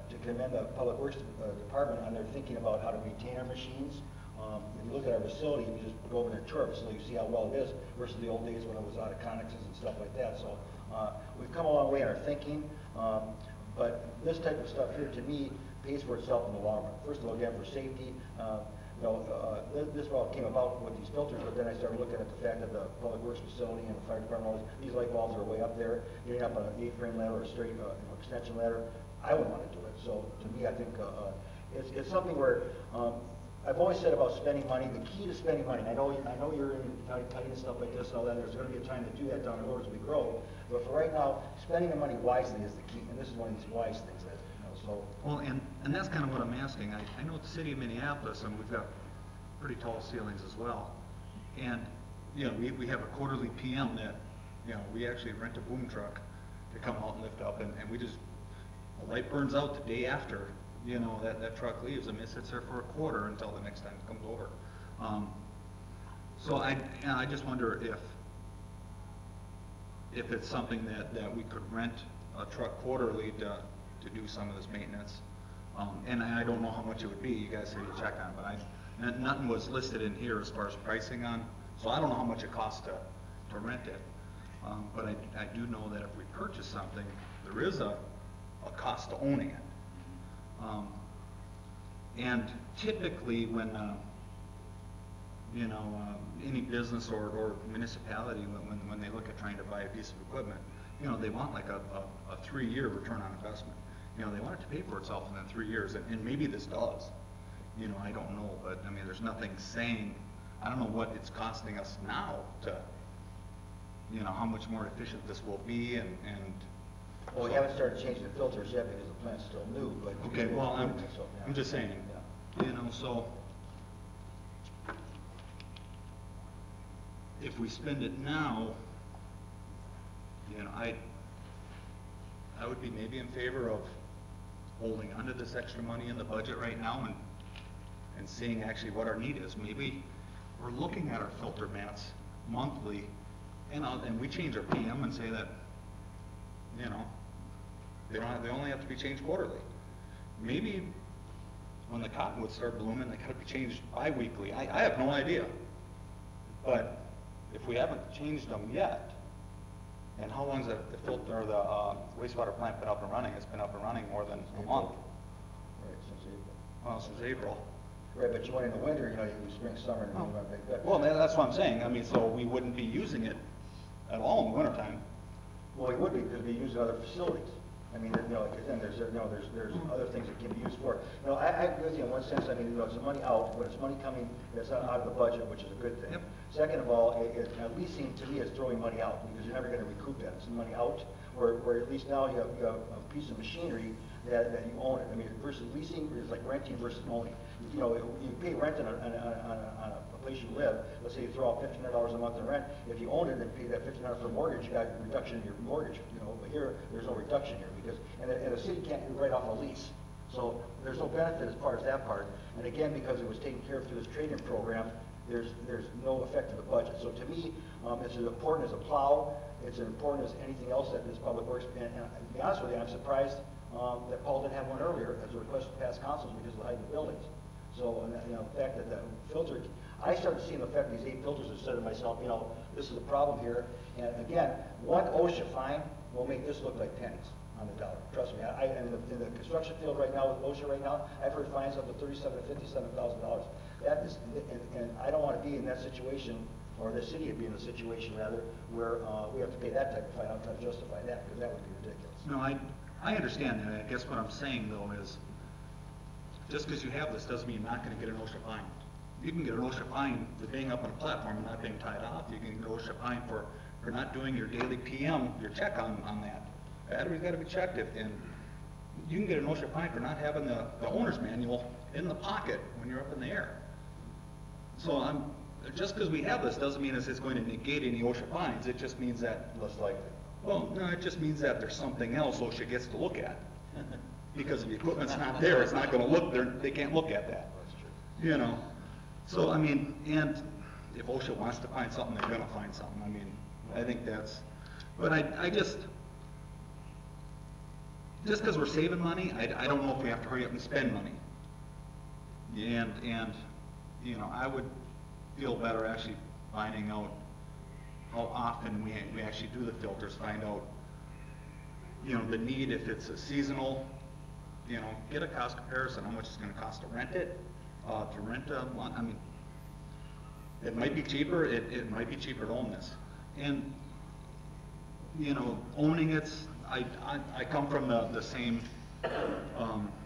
to commend the Public Works Department on their thinking about how to maintain our machines. If you look at our facility, you just go over and tour our facility, you see how well it is versus the old days when it was out of connexes and stuff like that. So we've come a long way in our thinking, but this type of stuff here, to me, pays for itself in the long run. First of all, again, for safety, this all came about with these filters, but then I started looking at the fact that the Public Works facility and the fire department, these light bulbs are way up there. Getting up on an A-frame ladder or a straight extension ladder, I wouldn't want to do it. So to me, I think it's something where I've always said about spending money, the key to spending money, I know you're in tight and stuff like this and all that, there's going to be a time to do that down the road as we grow, but for right now, spending the money wisely is the key, and this is one of these wise things that, so. Well, and that's kind of what I'm asking. I know at the city of Minneapolis, and we've got pretty tall ceilings as well, and, you know, we have a quarterly PM that, you know, we actually rent a boom truck to come out and lift up, and we just, the light burns out the day after, you know, that truck leaves. I mean, it sits there for a quarter until the next time it comes over. So I just wonder if it's something that we could rent a truck quarterly to do some of this maintenance. And I don't know how much it would be, you guys said you check on, but nothing was listed in here as far as pricing on, so I don't know how much it costs to rent it. But I do know that if we purchase something, there is a cost to owning it. And typically when, any business or municipality, when they look at trying to buy a piece of equipment, they want like a 3-year return on investment. They want it to pay for itself in 3 years, and maybe this does. I don't know, but I mean, there's nothing saying, I don't know what it's costing us now to, how much more efficient this will be, and. Well, we haven't started changing the filters yet because the plant's still new, but. Okay, well, I'm just saying, so. If we spend it now, I would be maybe in favor of holding onto this extra money in the budget right now and seeing actually what our need is. Maybe we're looking at our filter mats monthly, and we change our PM and say that, they only have to be changed quarterly. Maybe when the cottonwoods start blooming, they gotta be changed bi-weekly. I have no idea. But if we haven't changed them yet, and how long's the filter or the wastewater plant been up and running? It's been up and running more than a month. Right, since April. Well, since April. Right, but you went in the winter, you use spring, summer, and you went back. Well, that's what I'm saying. I mean, so we wouldn't be using it at all in the wintertime. Well, we would be, because we use other facilities. I mean, like, then there's other things that can be used for. I agree with you in one sense. I mean, it's money out, but it's money coming that's not out of the budget, which is a good thing. Yep. Second of all, leasing to me is throwing money out, because you're never going to recoup that. It's money out, where at least now you have a piece of machinery that you own it. I mean, versus leasing is like renting versus owning. You pay rent on a place you live. Let's say you throw out $1,500 a month in rent. If you own it and pay that $1,500 for mortgage, you got a reduction in your mortgage. But here there's no reduction here because and the city can't write off a lease. So there's no benefit as far as that part. And again, because it was taken care of through this trade-in program, there's no effect to the budget. So to me, it's as important as a plow. It's as important as anything else that this public works. And to be honest with you, I'm surprised that Paul didn't have one earlier as a request to pass councils because of the height of the buildings. So, the fact that the filter, I started seeing the effect of these 8 filters and said to myself, this is a problem here. And again, one OSHA fine will make this look like pennies on the dollar. Trust me. In the construction field right now with OSHA right now, I've heard fines up to $37,000 to $57,000. That is, and I don't want to be in that situation, or the city would be in a situation rather, where we have to pay that type of fine. I'm trying to justify that because that would be ridiculous. No, I understand that. I guess what I'm saying though is, just because you have this doesn't mean you're not going to get an OSHA fine. You can get an OSHA fine for being up on a platform and not being tied off. You can get an OSHA fine for not doing your daily PM, your check on that. Battery's got to be checked. And you can get an OSHA fine for not having the owner's manual in the pocket when you're up in the air. So just because we have this doesn't mean it's going to negate any OSHA fines. It just means that, Less likely. well, no, it just means that there's something else OSHA gets to look at. Because if the equipment's not there, it's not going to look there. They can't look at that. That's true. So I mean, and if OSHA wants to find something, they're going to find something. I mean, I think that's. But I just because we're saving money, I don't know if we have to hurry up and spend money. And I would feel better actually finding out how often we actually do the filters. Find out the need, if it's a seasonal. Get a cost comparison, how much it's going to cost to rent it, to rent a month. I mean, it might be cheaper, it might be cheaper to own this. And, owning it, I come from the same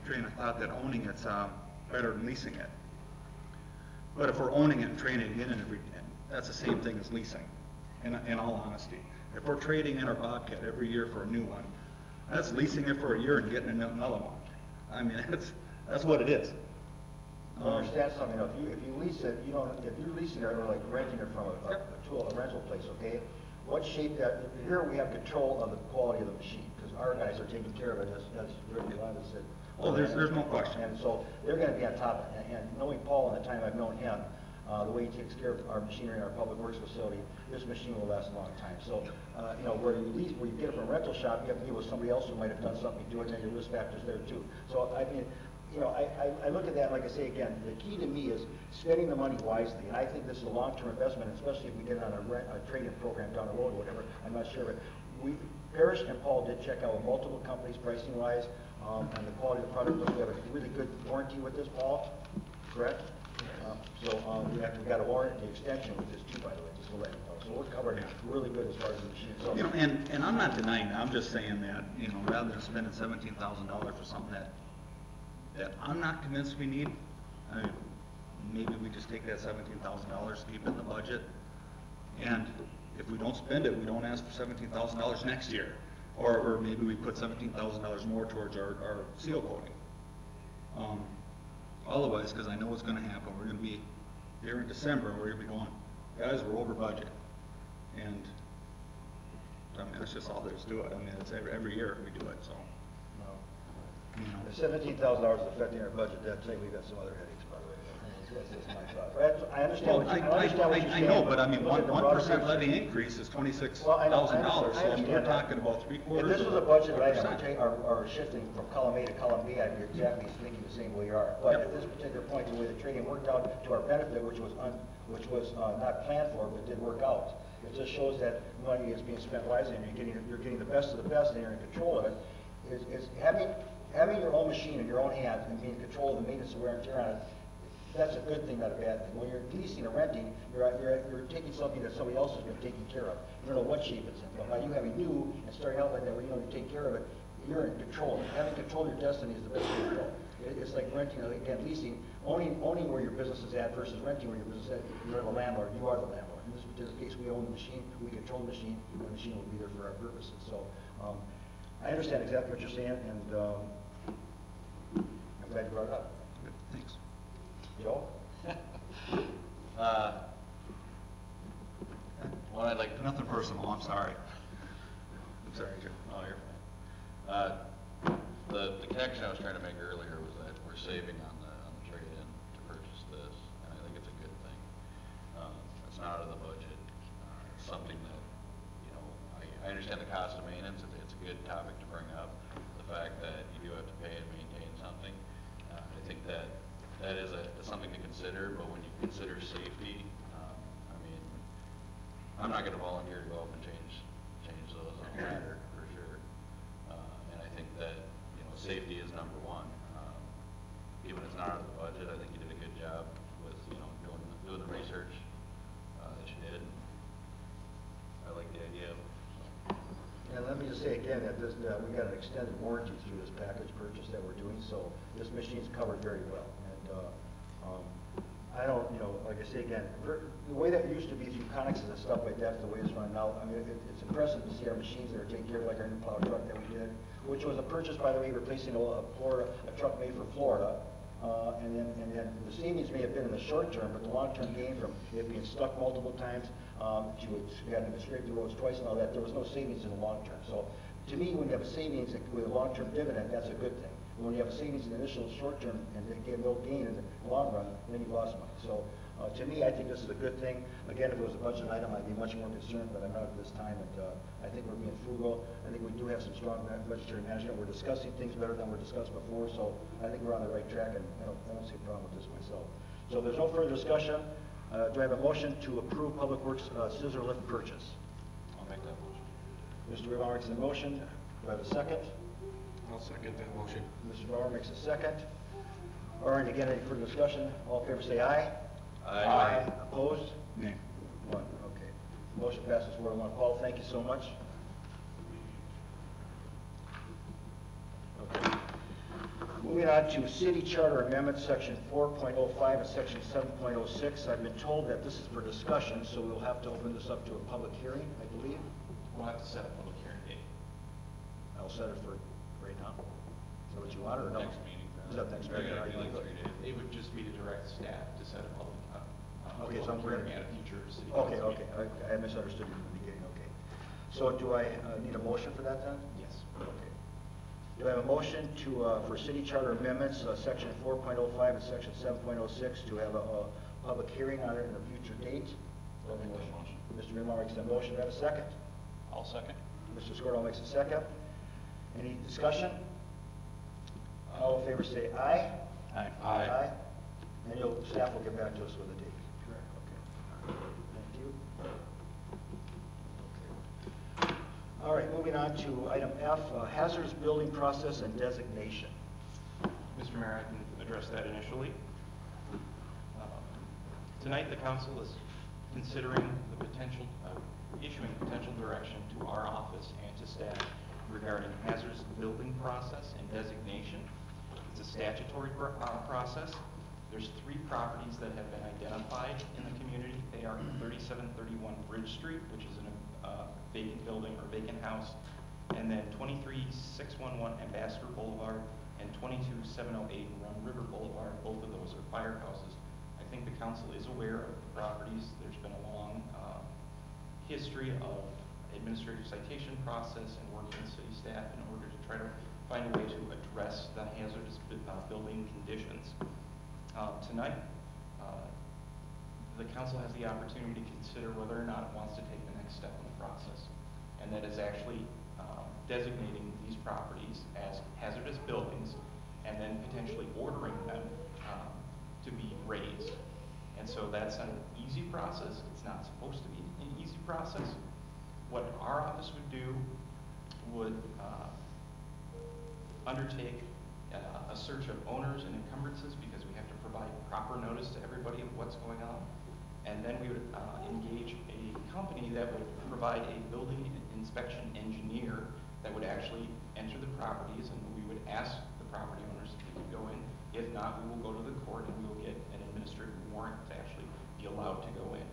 train of thought that owning it's better than leasing it. But if we're owning it and trading it in, and that's the same thing as leasing, in all honesty. If we're trading in our Bobcat every year for a new one, that's leasing it for a year and getting another one. I mean, that's what it is. Understand something, if you lease it, if you're leasing it or like renting it from a rental place, okay? What shape here we have control of the quality of the machine, because our guys are taking care of it, as Rick Yolanda said. Oh, there's no question. And so they're going to be on top of it. And knowing Paul and the time I've known him, the way he takes care of our machinery in our public works facility, this machine will last a long time. So, you know, where you get it from a rental shop, you have to deal with somebody else who might have done something to it, and then your risk factor's there too. So, I mean, you know, I look at that, like I say again, the key to me is spending the money wisely, and I think this is a long-term investment, especially if we get it on a trade-in program down the road or whatever, I'm not sure, but Parrish and Paul did check out with multiple companies pricing-wise, and the quality of the product, we have a really good warranty with this, Paul, correct? We got a warranty extension with this too, by the way, just to let you know. So we're covered really good as far as the machine. So, You know, and I'm not denying that, I'm just saying that, you know, rather than spending $17,000 for something that I'm not convinced we need, I mean, maybe we just take that $17,000, keep it in the budget, and if we don't spend it, we don't ask for $17,000 next year. Or maybe we put $17,000 more towards our seal coating. Otherwise, because I know what's going to happen, we're going to be here in December, and we're going to be going, guys, we're over budget. And I mean, that's just all there is to it. I mean, it's every year we do it, so. You know. The $17,000 is affecting our budget, that's saying we've got some other headaches, by the way. That's my thought. I understand what you're I know, but I mean, 1% levy increase is $26,000, so we're talking about three-quarters. If this was a budget item, or shifting from column A to column B, I'd be exactly thinking the same way you are. But at this particular point, the way the trading worked out to our benefit, which was not planned for, but did work out, it just shows that money is being spent wisely, and you're getting the best of the best, and you're in control of it. Is having your own machine in your own hands and being in control of the maintenance and wear and tear on it, that's a good thing, not a bad thing. When you're leasing or renting, you're taking something that somebody else has been taking care of. You don't know what shape it's in, but by you having new and starting out like that, where you know you take care of it, you're in control. Having control of your destiny is the best way to go. It's like renting, again, leasing, owning where your business is at versus renting where your business is at. You're the landlord, you are the landlord. In this particular case, we own the machine, we control the machine, and the machine will be there for our purposes. So, I understand exactly what you're saying, and I'm glad you brought it up. Good, thanks. Joe? Well, I'd like, Nothing personal, I'm sorry. I'm sorry, Joe. oh, you're fine. The connection I was trying to make earlier was that we're saving on the trade-in to purchase this, and I think it's a good thing. It's not out of the budget. It's something that, you know, I understand the cost of maintenance. It's a good topic to bring up. The fact that you do have to pay and maintain something. I think that is something to consider, but when you consider safety, I mean, I'm not going to volunteer to go up and change those on the ladder for sure. And I think that, you know, safety is number one. Even if it's not out of the budget, I think you did a good job with, you know, doing the research that you did. I like the idea of. And let me just say again that we got an extended warranty through this package purchase that we're doing, so this machine's covered very well. And I don't, you know, like I say again, the way that it used to be through connexes and stuff like that's the way it's run now. I mean, it's impressive to see our machines that are taking care of, like our new plow truck that we did, which was a purchase, by the way, replacing a truck made for Florida. And then the savings may have been in the short term, but the long-term gain from it being stuck multiple times, you had to scrape the roads twice and all that, there was no savings in the long term. So to me, when you have a savings with a long-term dividend, that's a good thing. When you have a savings in the initial short term and they get no gain in the long run, then you've lost money. So to me, I think this is a good thing. Again, if it was a budget item, I'd be much more concerned, but I'm not at this time. And I think we're being frugal. I think we do have some strong budgetary management. We're discussing things better than were discussed before. So I think we're on the right track, and I don't see a problem with this myself. So if there's no further discussion. Do I have a motion to approve Public Works scissor lift purchase? I'll make that motion. Mr. Rivera makes a motion. Do I have a second? I'll second that motion. Mr. Bauer makes a second. All right, again, any further discussion? All in favor say aye. Aye. Opposed? Nay. One, okay. Motion passes 4-1. Paul, thank you so much. Okay. Moving on to City Charter Amendment, Section 4.05 and Section 7.06. I've been told that this is for discussion, so we'll have to open this up to a public hearing, I believe. We'll have to set a public hearing date. I'll set it for right now. Is that what you want, or no? Next meeting. Is that next meeting? Like 3 days. It would just be to direct staff to set a public Okay, so we're hearing gonna- at a future city council Okay, meeting. I misunderstood you in the beginning, okay. So do I need a motion for that then? Yes. Okay. Do I have a motion to, for city charter amendments, section 4.05 and section 7.06, to have a public hearing on it in a future date. I'll make that motion. Mr. Greenlaw makes a motion, do I have a second? I'll second. Mr. Scordo makes a second. Any discussion? All in favor say aye. Aye. Aye. And staff will get back to us with a date. Correct. Okay. Thank you. Okay. All right, moving on to item F, hazardous building process and designation. Mr. Mayor, I can address that initially. Tonight, the council is considering the potential, issuing potential direction to our office and to staff regarding hazardous building process and designation. It's a statutory process. There's 3 properties that have been identified in the community. They are 3731 Bridge Street, which is a vacant building or vacant house, and then 23611 Ambassador Boulevard and 22708 Run River Boulevard. Both of those are firehouses. I think the council is aware of the properties. There's been a long history of administrative citation process and working with city staff in order to try to find a way to address the hazardous building conditions. Tonight, the council has the opportunity to consider whether or not it wants to take the next step in the process, and that is actually designating these properties as hazardous buildings and then potentially ordering them to be raised. And so that's an easy process. It's not supposed to be an easy process. What our office would do would undertake a search of owners and encumbrances, because we have to provide proper notice to everybody of what's going on. And then we would engage a company that would provide a building inspection engineer that would actually enter the properties, and we would ask the property owners if they could go in. If not, we will go to the court and we will get an administrative warrant to actually be allowed to go in.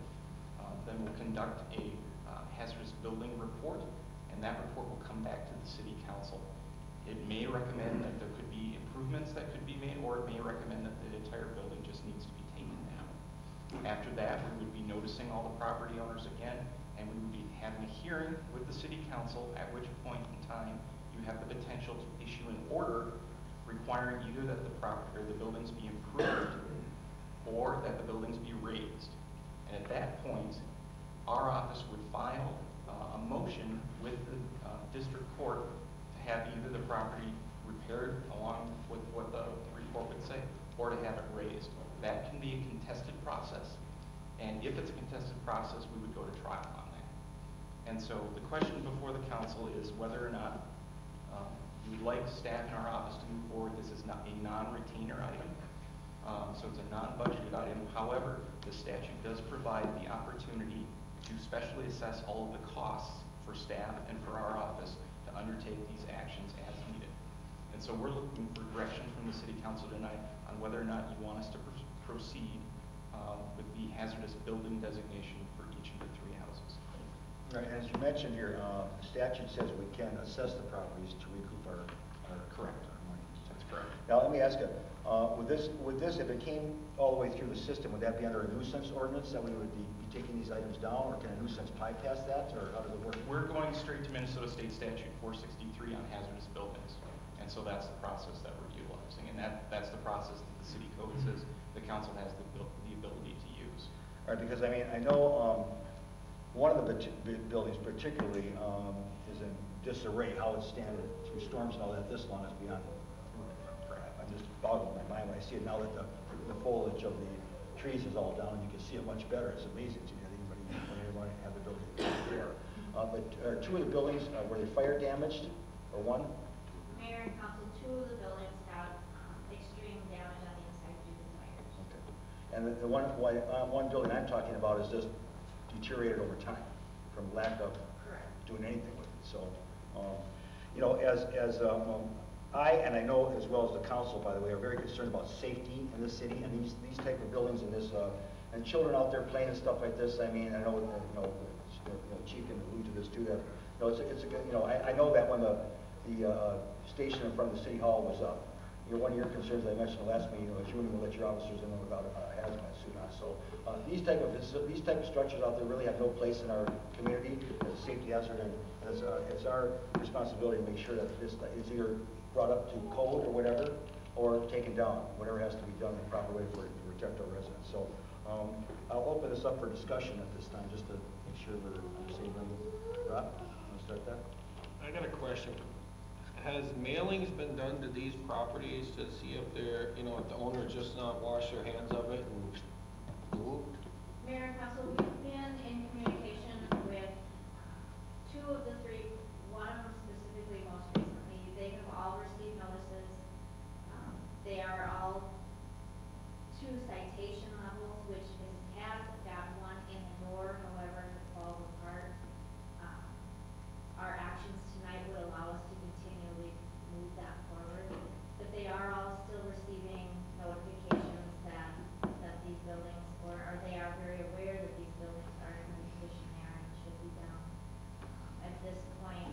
Then we'll conduct a hazardous building report, and that report will come back to the city council. It may recommend that there could be improvements that could be made, or it may recommend that the entire building just needs to be taken down. After that, we would be noticing all the property owners again, and we would be having a hearing with the city council, at which point in time you have the potential to issue an order requiring either that the property or the buildings be improved or that the buildings be raised. And at that point, our office would file a motion with the district court to have either the property repaired along with what the report would say, or to have it raised. That can be a contested process. And if it's a contested process, we would go to trial on that. And so the question before the council is whether or not we'd like staff in our office to move forward. This is not a non-retainer item, so it's a non-budgeted item. However, the statute does provide the opportunity to specially assess all of the costs for staff and for our office to undertake these actions as needed. And so we're looking for direction from the city council tonight on whether or not you want us to proceed with the hazardous building designation for each of the 3 houses. Right, as you mentioned here, the statute says we can assess the properties to recoup our Correct. money. That's correct. Now, let me ask you, with this, if it came all the way through the system, would that be under a nuisance ordinance that we would be taking these items down, or can a nuisance bypass that, or how does it work? We're going straight to Minnesota State Statute 463 on hazardous buildings. And so that's the process that we're utilizing. And that's the process that the city code says the council has the ability to use. All right, because I mean, I know one of the buildings particularly is in disarray, how it's standing through storms and all that. This one is beyond, I just boggled my mind when I see it now that the foliage of the trees is all down, and you can see it much better. It's amazing to me that anybody have the ability to repair. But 2 of the buildings, were they fire damaged, or one? Mayor and council, 2 of the buildings have extreme damage on the inside due to fires. Okay. And the one building I'm talking about is just deteriorated over time from lack of doing anything with it. So, you know, I know as well as the council, by the way, are very concerned about safety in the city, and these type of buildings and this and children out there playing and stuff like this. I mean, I know Chief can allude to this too. That it's a good, I know that when the station in front of the city hall was up, one of your concerns I mentioned the last meeting was you wouldn't even let your officers in without a hazmat suit on. So these type of structures out there really have no place in our community as a safety hazard, and it's our responsibility to make sure that this is either brought up to code or whatever, or taken down, whatever has to be done in the proper way to protect our residents. So I'll open this up for discussion at this time, just to make sure we're on the same level. Rob, want to start that? I got a question. Has mailings been done to these properties to see if they're, you know, if the owner just not wash their hands of it and moved? Mayor and council, we've been in communication with two of the three, one of them specifically most recently. They have all received notices. They are all to citation levels, which has got one in the door, however, it falls apart. Our actions tonight would allow us to continually move that forward, but they are all still receiving notifications that these buildings, or they are very aware that these buildings are in the condition they are and should be down. At this point,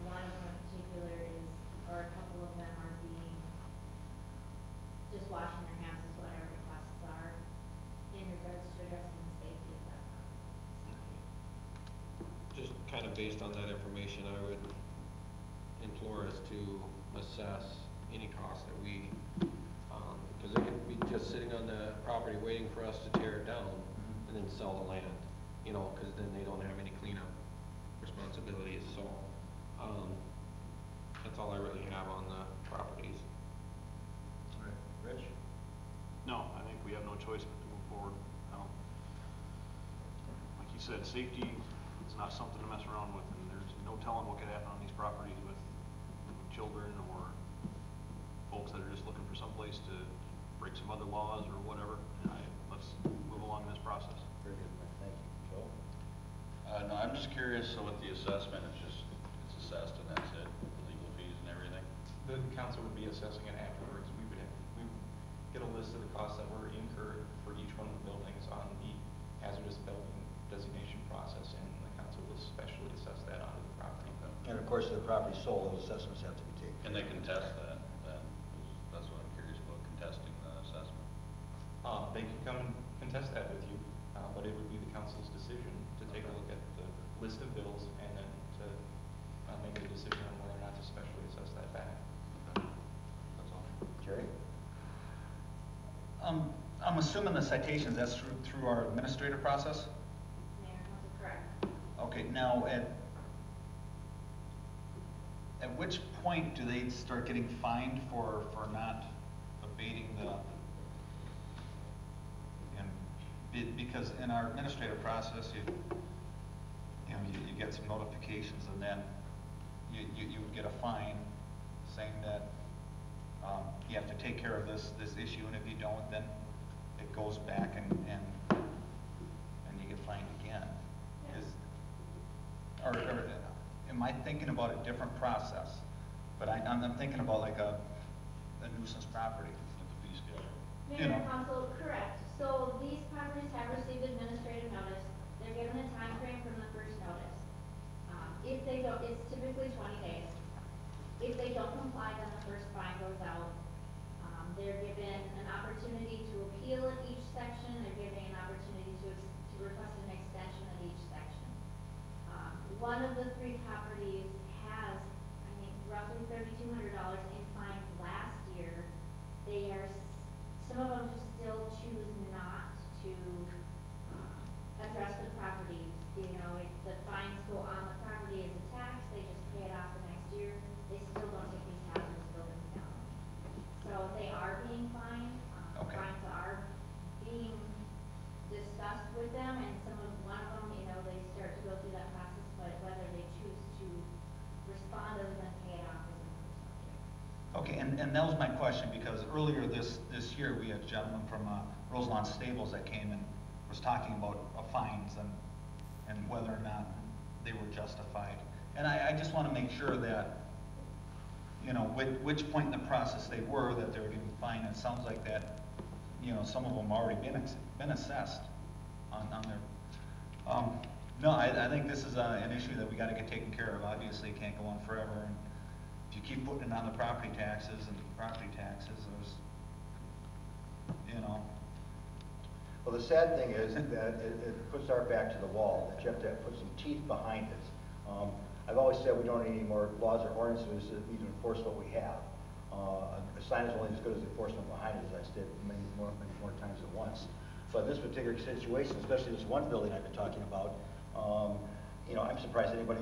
one of them in particular is, or a couple of them are being, just washing their hands is what our requests are in regards to addressing the safety of that. Just kind of based on that information, I would implore us to assess any cost that we, because they could be just sitting on the property waiting for us to tear it down and then sell the land, you know, because then they don't have any cleanup responsibilities, so, that's all I really have on the properties. All right, Rich? No, I think we have no choice but to move forward. Like you said, safety is not something to mess around with, and there's no telling what could happen on these properties with children or folks that are just looking for some place to break some other laws or whatever. Let's move along in this process. Very good, thank you. Joe? No, I'm just curious, so with the assessment, it's assessed and that's it, legal fees and everything? The council would be assessing it afterwards. We would get a list of the costs that were incurred for each one of the buildings on the hazardous building designation process, and the council will specially assess that onto the property. And of course, if the property sold, those assessments have to be taken. Can they contest that then? That's what I'm curious about, contesting the assessment. They can come and contest that with you, but it would be the council's decision to take a look at the list of bills and then to make a decision on whether or not to specially assess that back. That's all. Jerry? I'm assuming the citations, that's through our administrative process? Mayor, council, correct. Okay, now, at which point do they start getting fined for not abating because in our administrative process, you get some notifications, and then you would get a fine saying that you have to take care of this issue, and if you don't, then it goes back and you get fined again. Or am I thinking about a different process? But I'm thinking about like a nuisance property with the fee schedule. Mayor and council, correct. So these properties have received administrative notice. They're given a time frame from the first notice. If they don't, it's typically 20 days. If they don't comply, then the first fine goes out. They're given an opportunity to appeal at each section. They're given an opportunity to request an extension at each section. One of the three properties has, I think, roughly $3,200 in fines last year. Some of them still choose not to address the property. You know, if the fines go on the property as a tax, they just pay it off the next year. They still don't take these hazardous buildings down. So they are being fined. Okay. Fines are being discussed with them, and one of them, you know, they start to go through that process, but whether they choose to respond other than pay it off is another subject. Okay, and that was my question, because earlier this year, we had a gentleman from Roselawn Stables that came and was talking about fines and whether or not they were justified. And I just want to make sure that, you know, which point in the process they were, that they were getting fined. It sounds like that, you know, some of them already been assessed on their, no, I think this is an issue that we got to get taken care of. Obviously, it can't go on forever, and if you keep putting it on the property taxes, there's, you know. Well, the sad thing is that it puts our back to the wall, that you have to put some teeth behind it. I've always said we don't need any more laws or ordinances that need to enforce what we have. A sign is only as good as the enforcement behind it, as I said many more times at once. But this particular situation, especially this one building I've been talking about, you know, I'm surprised anybody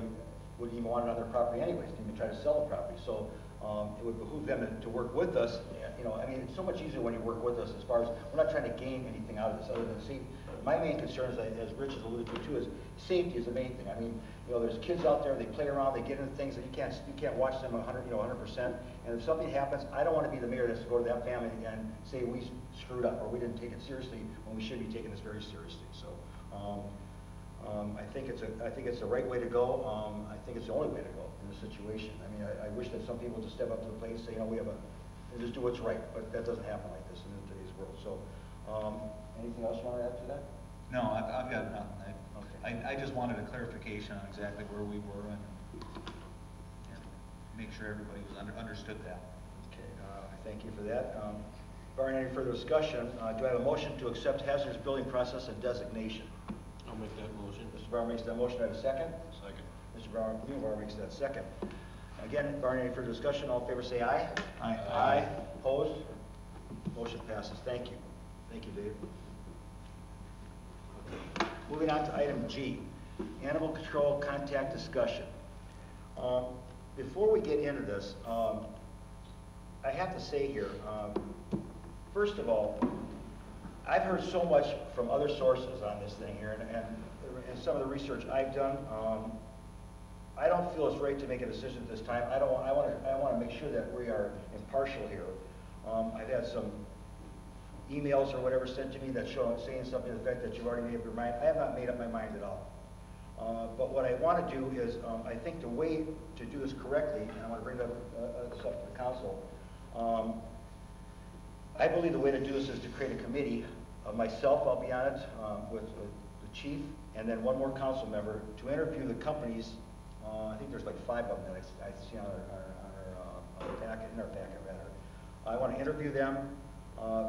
would even want it on their property anyways, to even try to sell the property. So it would behoove them to work with us. You know, I mean, it's so much easier when you work with us as far as, we're not trying to gain anything out of this other than safety. My main concern, as Rich has alluded to too, is safety is the main thing. I mean, you know, there's kids out there, they play around, they get into things that you can't watch them 100%. And if something happens, I don't want to be the mayor that's to go to that family and say we screwed up or we didn't take it seriously when we should be taking this very seriously. So I think it's the right way to go. I think it's the only way to go in this situation. I mean, I wish that some people would step up to the plate and say, you know, and just do what's right, but that doesn't happen like this in today's world. So, anything else you want to add to that? No, I've got nothing. I just wanted a clarification on exactly where we were and make sure everybody was understood that. Okay, thank you for that. Barring any further discussion, do I have a motion to accept hazardous building process and designation? I'll make that motion. Mr. Brown makes that motion. Do I have a second? Second. Mr. Greenberg makes that second. Again, barring any further discussion, all in favor say aye. Aye. Aye. Opposed? Motion passes. Thank you. Thank you, Dave. Okay. Moving on to item G, animal control contact discussion. Before we get into this, I have to say here, first of all, I've heard so much from other sources on this thing here, and some of the research I've done. I don't feel it's right to make a decision at this time. I want to make sure that we are impartial here. I've had some emails or whatever sent to me that saying something to the effect that you've already made up your mind. I have not made up my mind at all. But what I want to do is, I think the way to do this correctly, and I want to bring this up to the council, I believe the way to do this is to create a committee of myself, I'll be on it, with the chief, and then one more council member to interview the companies. I think there's like 5 of them that I see on our packet, in our packet rather. I want to interview them,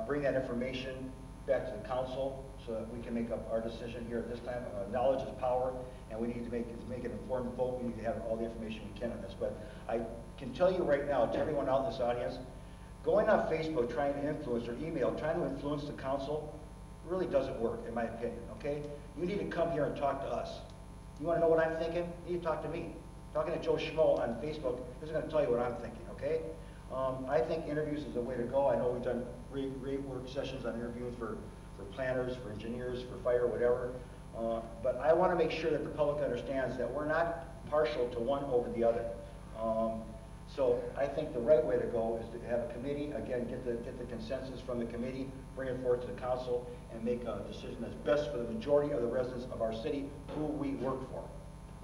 bring that information back to the council so that we can make up our decision here at this time. Knowledge is power, and we need to make an informed vote. We need to have all the information we can on this. But I can tell you right now, to everyone out in this audience, going on Facebook trying to influence, or email, trying to influence the council really doesn't work, in my opinion, okay? You need to come here and talk to us. You want to know what I'm thinking? You need to talk to me. Talking to Joe Schmo on Facebook isn't going to tell you what I'm thinking, okay? I think interviews is the way to go. I know we've done great work sessions on interviewing for planners, for engineers, for fire, whatever. But I want to make sure that the public understands that we're not partial to one over the other. So I think the right way to go is to have a committee, again, get the consensus from the committee, bring it forward to the council, and make a decision that's best for the majority of the residents of our city who we work for.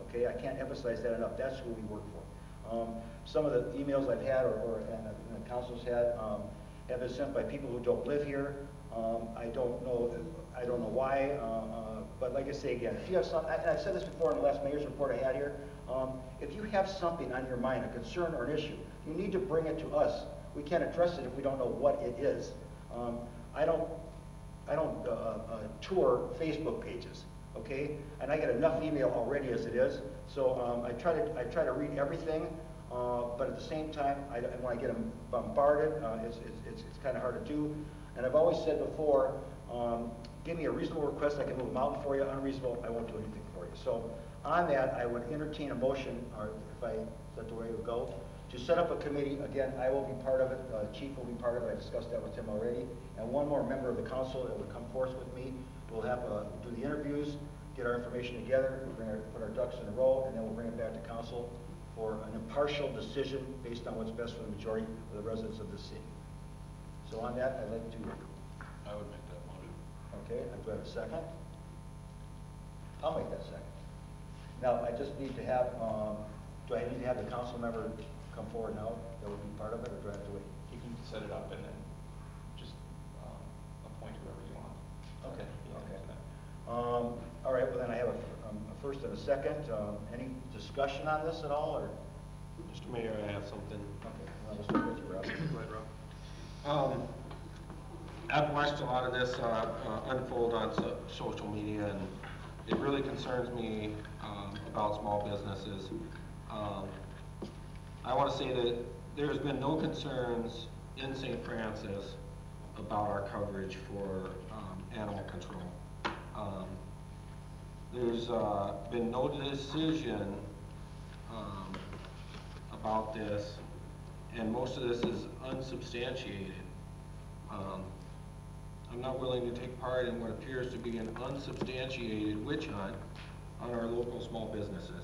Okay, I can't emphasize that enough. That's who we work for. Some of the emails I've had, and the council's had, have been sent by people who don't live here. I don't know why, but like I say again, if you have something, and I've said this before in the last mayor's report I had here, if you have something on your mind, a concern or an issue, you need to bring it to us. We can't address it if we don't know what it is. I don't tour Facebook pages, okay? And I get enough email already as it is. So I try to read everything, but at the same time, when I get bombarded, it's kind of hard to do. And I've always said before, give me a reasonable request, I can move a mountain for you. Unreasonable, I won't do anything for you. So on that, I would entertain a motion, or is that the way it would go, to set up a committee. Again, I will be part of it, Chief will be part of it, I discussed that with him already, and one more member of the council that would come forth with me. We'll have do the interviews, get our information together, put our ducks in a row, and then we'll bring it back to council for an impartial decision based on what's best for the majority of the residents of the city. So on that, I'd like to... I would make that motion. Okay, do I have a second? I'll make that second. Now, I just need to have, do I need to have the council member come forward now that would be part of it, or do I have to wait? You can set it up and then just appoint whoever you want. Okay, okay. All right, well then I have a first and a second. Any discussion on this at all, or? Mr. Mayor, I have something. Okay, well, let's start with you, Rob. Go ahead, Rob. I've watched a lot of this unfold on social media, and it really concerns me about small businesses. I want to say that there's been no concerns in St. Francis about our coverage for animal control. There's been no decision about this, and most of this is unsubstantiated. I'm not willing to take part in what appears to be an unsubstantiated witch hunt on our local small businesses.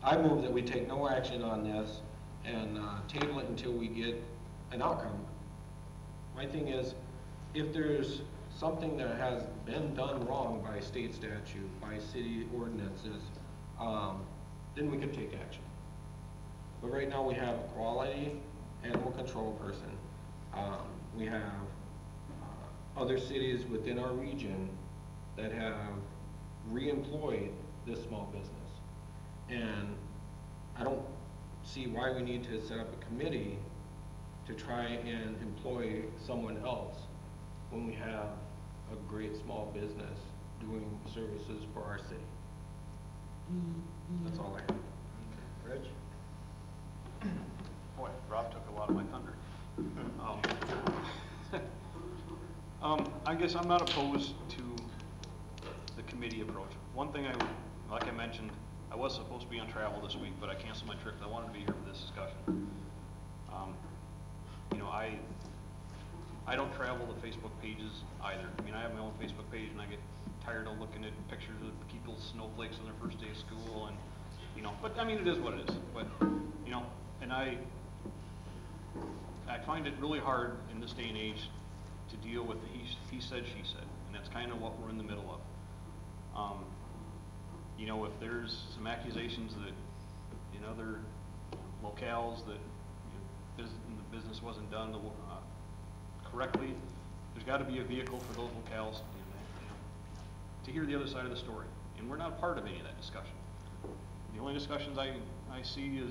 I move that we take no action on this and table it until we get an outcome. My thing is, if there's something that has been done wrong by state statute, by city ordinances, then we could take action. But right now we have a quality animal control person. We have other cities within our region that have re-employed this small business. And I don't see why we need to set up a committee to try and employ someone else when we have a great small business doing services for our city. That's all I have. Rich? Boy, Rob took a lot of my thunder. I guess I'm not opposed to the committee approach. One thing like I mentioned, I was supposed to be on travel this week, but I canceled my trip. I wanted to be here for this discussion. You know, I don't travel the Facebook pages either. I mean, I have my own Facebook page, and I get tired of looking at pictures of people's snowflakes on their first day of school, and you know. But I mean, it is what it is. But you know, and I find it really hard in this day and age to deal with the he said, she said, and that's kind of what we're in the middle of. You know, if there's some accusations that in other locales that the business wasn't done correctly, there's got to be a vehicle for those locales to hear the other side of the story. And we're not part of any of that discussion. The only discussions I see is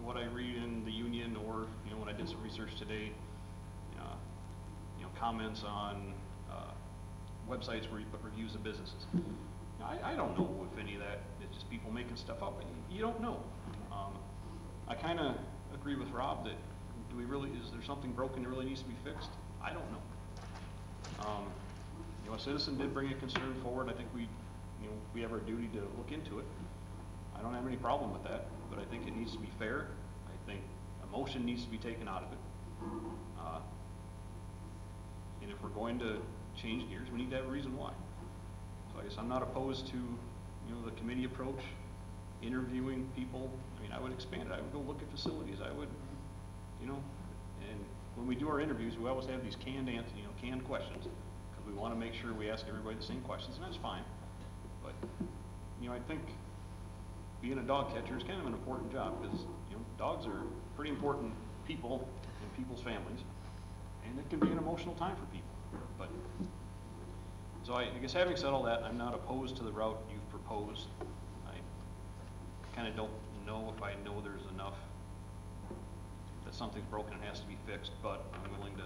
what I read in the union, or when I did some research today, comments on websites where you put reviews of businesses. I don't know if any of that is just people making stuff up. You don't know. I kind of agree with Rob that is there something broken that really needs to be fixed? I don't know. A citizen did bring a concern forward. I think we have our duty to look into it. I don't have any problem with that, but I think it needs to be fair. I think emotion needs to be taken out of it. And if we're going to change gears, we need to have a reason why. So I guess I'm not opposed to, the committee approach, interviewing people. I mean, I would expand it. I would go look at facilities. I would, and when we do our interviews, we always have these canned questions, because we want to make sure we ask everybody the same questions, and that's fine. But, I think being a dog catcher is kind of an important job, because, dogs are pretty important people in people's families, and it can be an emotional time for people. But so I guess having said all that, I'm not opposed to the route you've proposed. I kind of don't know if I know there's enough that something's broken and has to be fixed, but I'm willing to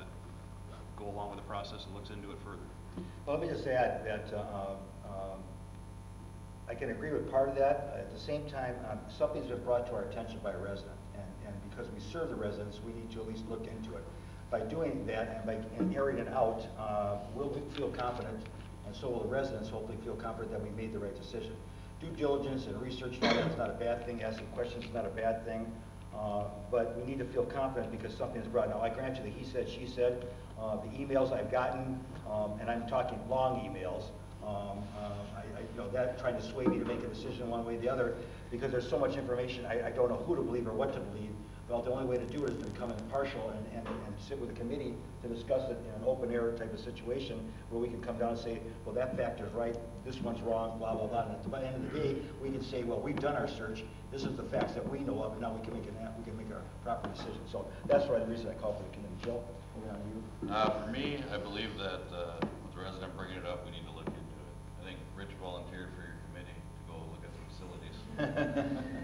go along with the process and looks into it further. Well, let me just add that I can agree with part of that. At the same time, something's been brought to our attention by a resident, and because we serve the residents, we need to at least look into it. By doing that and airing it out, we'll feel confident, and so will the residents hopefully feel confident that we made the right decision. Due diligence and research is not a bad thing. Asking questions is not a bad thing. But we need to feel confident because something is brought. Now, I grant you the he said, she said. The emails I've gotten, and I'm talking long emails, that trying to sway me to make a decision one way or the other, because there's so much information, I don't know who to believe or what to believe. Well, the only way to do it is to become impartial and sit with a committee to discuss it in an open air type of situation where we can come down and say, well, that factor's right, this one's wrong, blah, blah, blah. And at the end of the day, we can say, well, we've done our search, this is the facts that we know of, and now we can make our proper decision. So that's why the reason I called for the committee. Joe, moving on to you. For me, I believe that with the resident bringing it up, we need to look into it. I think Rich volunteered for your committee to go look at the facilities.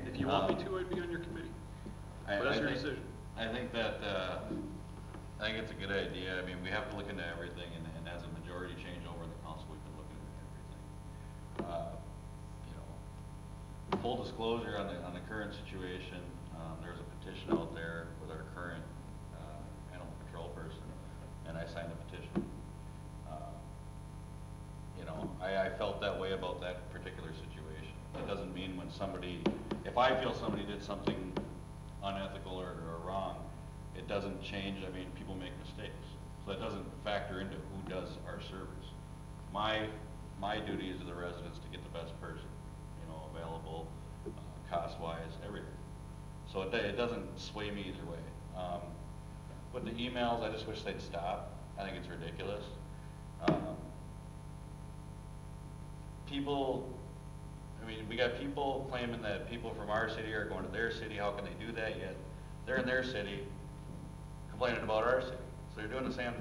If you want me to, I'd be on your committee. But that's your decision. I think that, I think it's a good idea. I mean, we have to look into everything, and as a majority change over the council, we can look into everything. Full disclosure on the current situation, there's a petition out there with our current animal control person, and I signed the petition. know, I felt that way about that particular situation. That doesn't mean when somebody, if I feel somebody did something unethical or wrong, it doesn't change. I mean, people make mistakes. So that doesn't factor into who does our service. My duty is to the residents to get the best person, you know, available, cost-wise, everything. So it doesn't sway me either way. With the emails, I just wish they'd stop. I think it's ridiculous. People, I mean, we got people claiming that people from our city are going to their city. How can they do that yet? They're in their city complaining about our city. So they're doing the same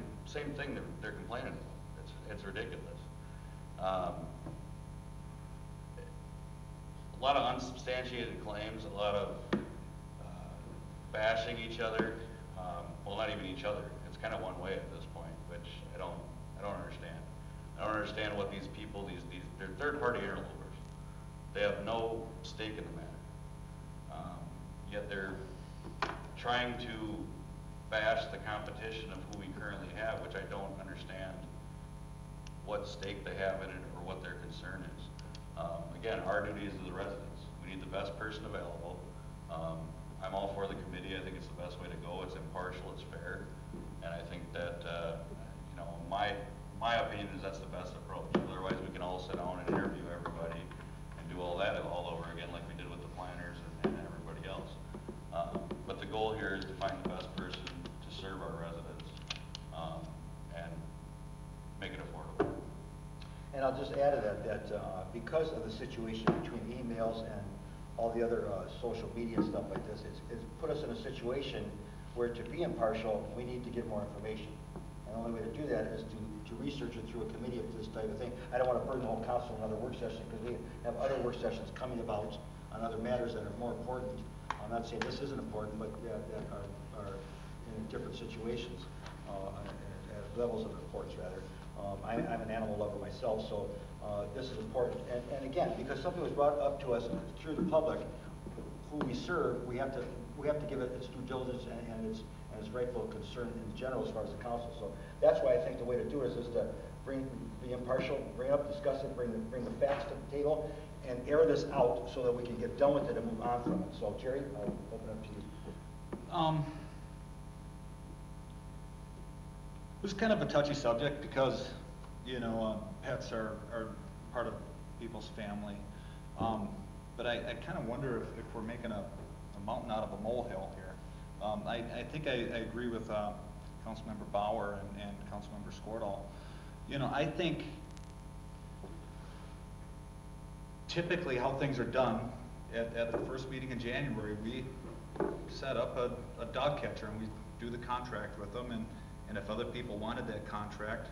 thing they're complaining about. It's ridiculous. A lot of unsubstantiated claims, a lot of bashing each other. Well, not even each other. It's kind of one way at this point, which I don't understand. I don't understand what these people, they're third-party interlopers. They have no stake in the matter. Yet they're trying to bash the competition of who we currently have, which I don't understand what stake they have in it or what their concern is. Again, our duty is to the residents. We need the best person available. I'm all for the committee. I think it's the best way to go. It's impartial, it's fair. And I think that, you know, my opinion is that's the best approach. Otherwise, we can all sit down and interview everybody and do all that all over again like we did with the planners and everybody else. But the goal here is to find the best person to serve our residents and make it affordable. And I'll just add to that because of the situation between emails and all the other social media and stuff like this, it's put us in a situation where to be impartial, we need to get more information. And the only way to do that is to research it through a committee of this type of thing. I don't want to burden the whole council on another work session because we have other work sessions coming about on other matters that are more important. I'm not saying this isn't important, but that are in different situations, at levels of importance rather. I'm an animal lover myself, so this is important. And again, because something was brought up to us through the public, who we serve, we have to give it its due diligence and its rightful concern in general as far as the council. So that's why I think the way to do it is to be impartial, bring it up, discuss it, bring the facts to the table, and air this out so that we can get done with it and move on from it. So Jerry, I'll open up to you. It was kind of a touchy subject because, you know, pets are part of people's family. But I kind of wonder if we're making a mountain out of a molehill here. I think I agree with Councilmember Bauer and Councilmember Skordal. You know, I think typically how things are done at the first meeting in January, we set up a dog catcher and we do the contract with them, and if other people wanted that contract,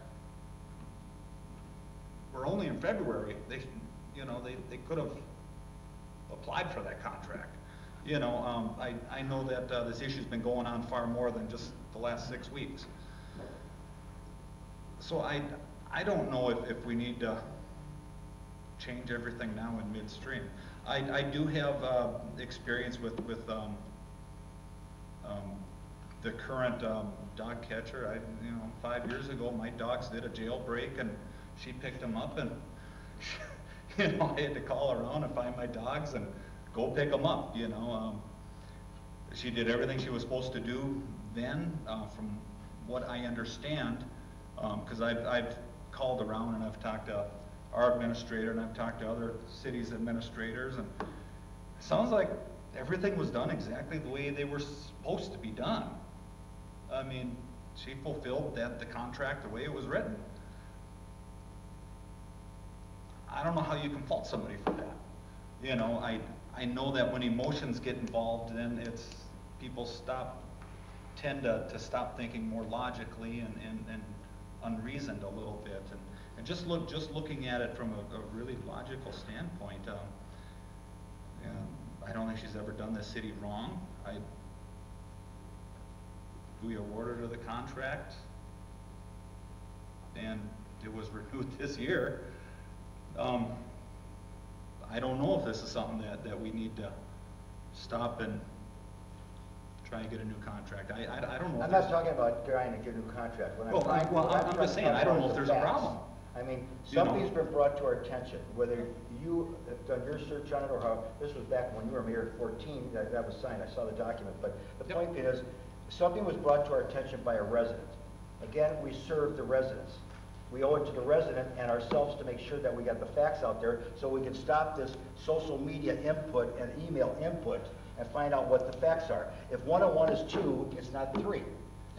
we're only in February, they could have applied for that contract. You know, I know that this issue's been going on far more than just the last 6 weeks. So I don't know if we need to change everything now in midstream. I do have experience with the current dog catcher. 5 years ago, my dogs did a jailbreak, and she picked them up, and you know, I had to call around and find my dogs and go pick them up. You know, she did everything she was supposed to do then, from what I understand, because I've called around and I've talked to our administrator and I've talked to other cities' administrators, and it sounds like everything was done exactly the way they were supposed to be done. I mean, she fulfilled the contract the way it was written. I don't know how you can fault somebody for that. You know, I know that when emotions get involved, then people tend to stop thinking more logically and unreasoned a little bit. And just looking at it from a really logical standpoint, I don't think she's ever done this city wrong. We awarded her the contract, and it was renewed this year. I don't know if this is something that we need to stop and try and get a new contract. I don't know. I'm not talking about trying to get a new contract. I'm just saying, I don't know if there's a problem. I mean, You know. something's been brought to our attention, whether you have done your search on it or how, this was back when you were mayor at 14, that was signed, I saw the document, but the point being is, something was brought to our attention by a resident. Again, we serve the residents. We owe it to the resident and ourselves to make sure that we got the facts out there so we can stop this social media input and email input and find out what the facts are. If 1 and 1 is 2, it's not 3.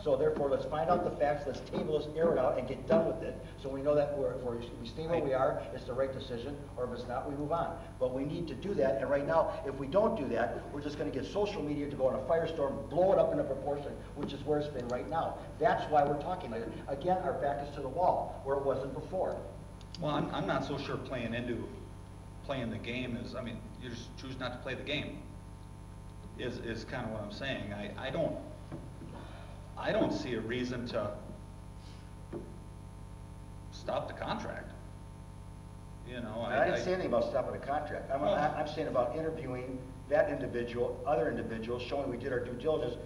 So therefore, let's find out the facts, let's table this, air it out, and get done with it, so we know that we stay where we are, it's the right decision, or if it's not, we move on. But we need to do that, and right now, if we don't do that, we're just gonna get social media to go on a firestorm, blow it up in a proportion, which is where it's been right now. That's why we're talking about it. Again, our back is to the wall, where it wasn't before. Well, I'm not so sure playing the game is, I mean, you just choose not to play the game, is kind of what I'm saying. I don't see a reason to stop the contract. You know, I didn't say anything about stopping the contract. I'm saying about interviewing that individual, other individuals, showing we did our due diligence.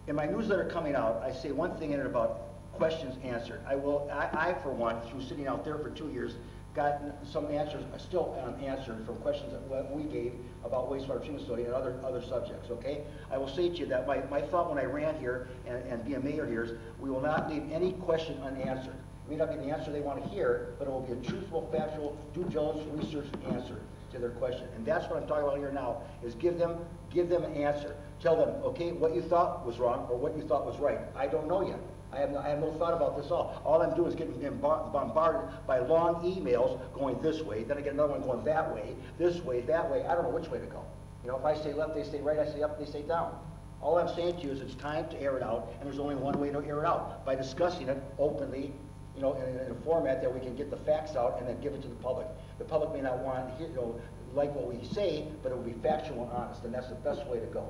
In my newsletter coming out, I say one thing in it about questions answered. I for one, through sitting out there for 2 years, got some answers, still unanswered from questions that we gave about wastewater treatment facility and other subjects, okay? I will say to you that my thought when I ran here and being mayor here is we will not leave any question unanswered. It may not be the answer they want to hear, but it will be a truthful, factual, due diligence, research answer to their question. And that's what I'm talking about here now, is give them an answer. Tell them, okay, what you thought was wrong or what you thought was right. I don't know yet. I have no thought about this all. All I'm doing is getting bombarded by long emails going this way, then I get another one going that way, this way, that way. I don't know which way to go. You know, if I say left, they say right, I say up, they say down. All I'm saying to you is it's time to air it out, and there's only one way to air it out, by discussing it openly, you know, in a format that we can get the facts out and then give it to the public. The public may not want to hear, you know, like what we say, but it will be factual and honest, and that's the best way to go.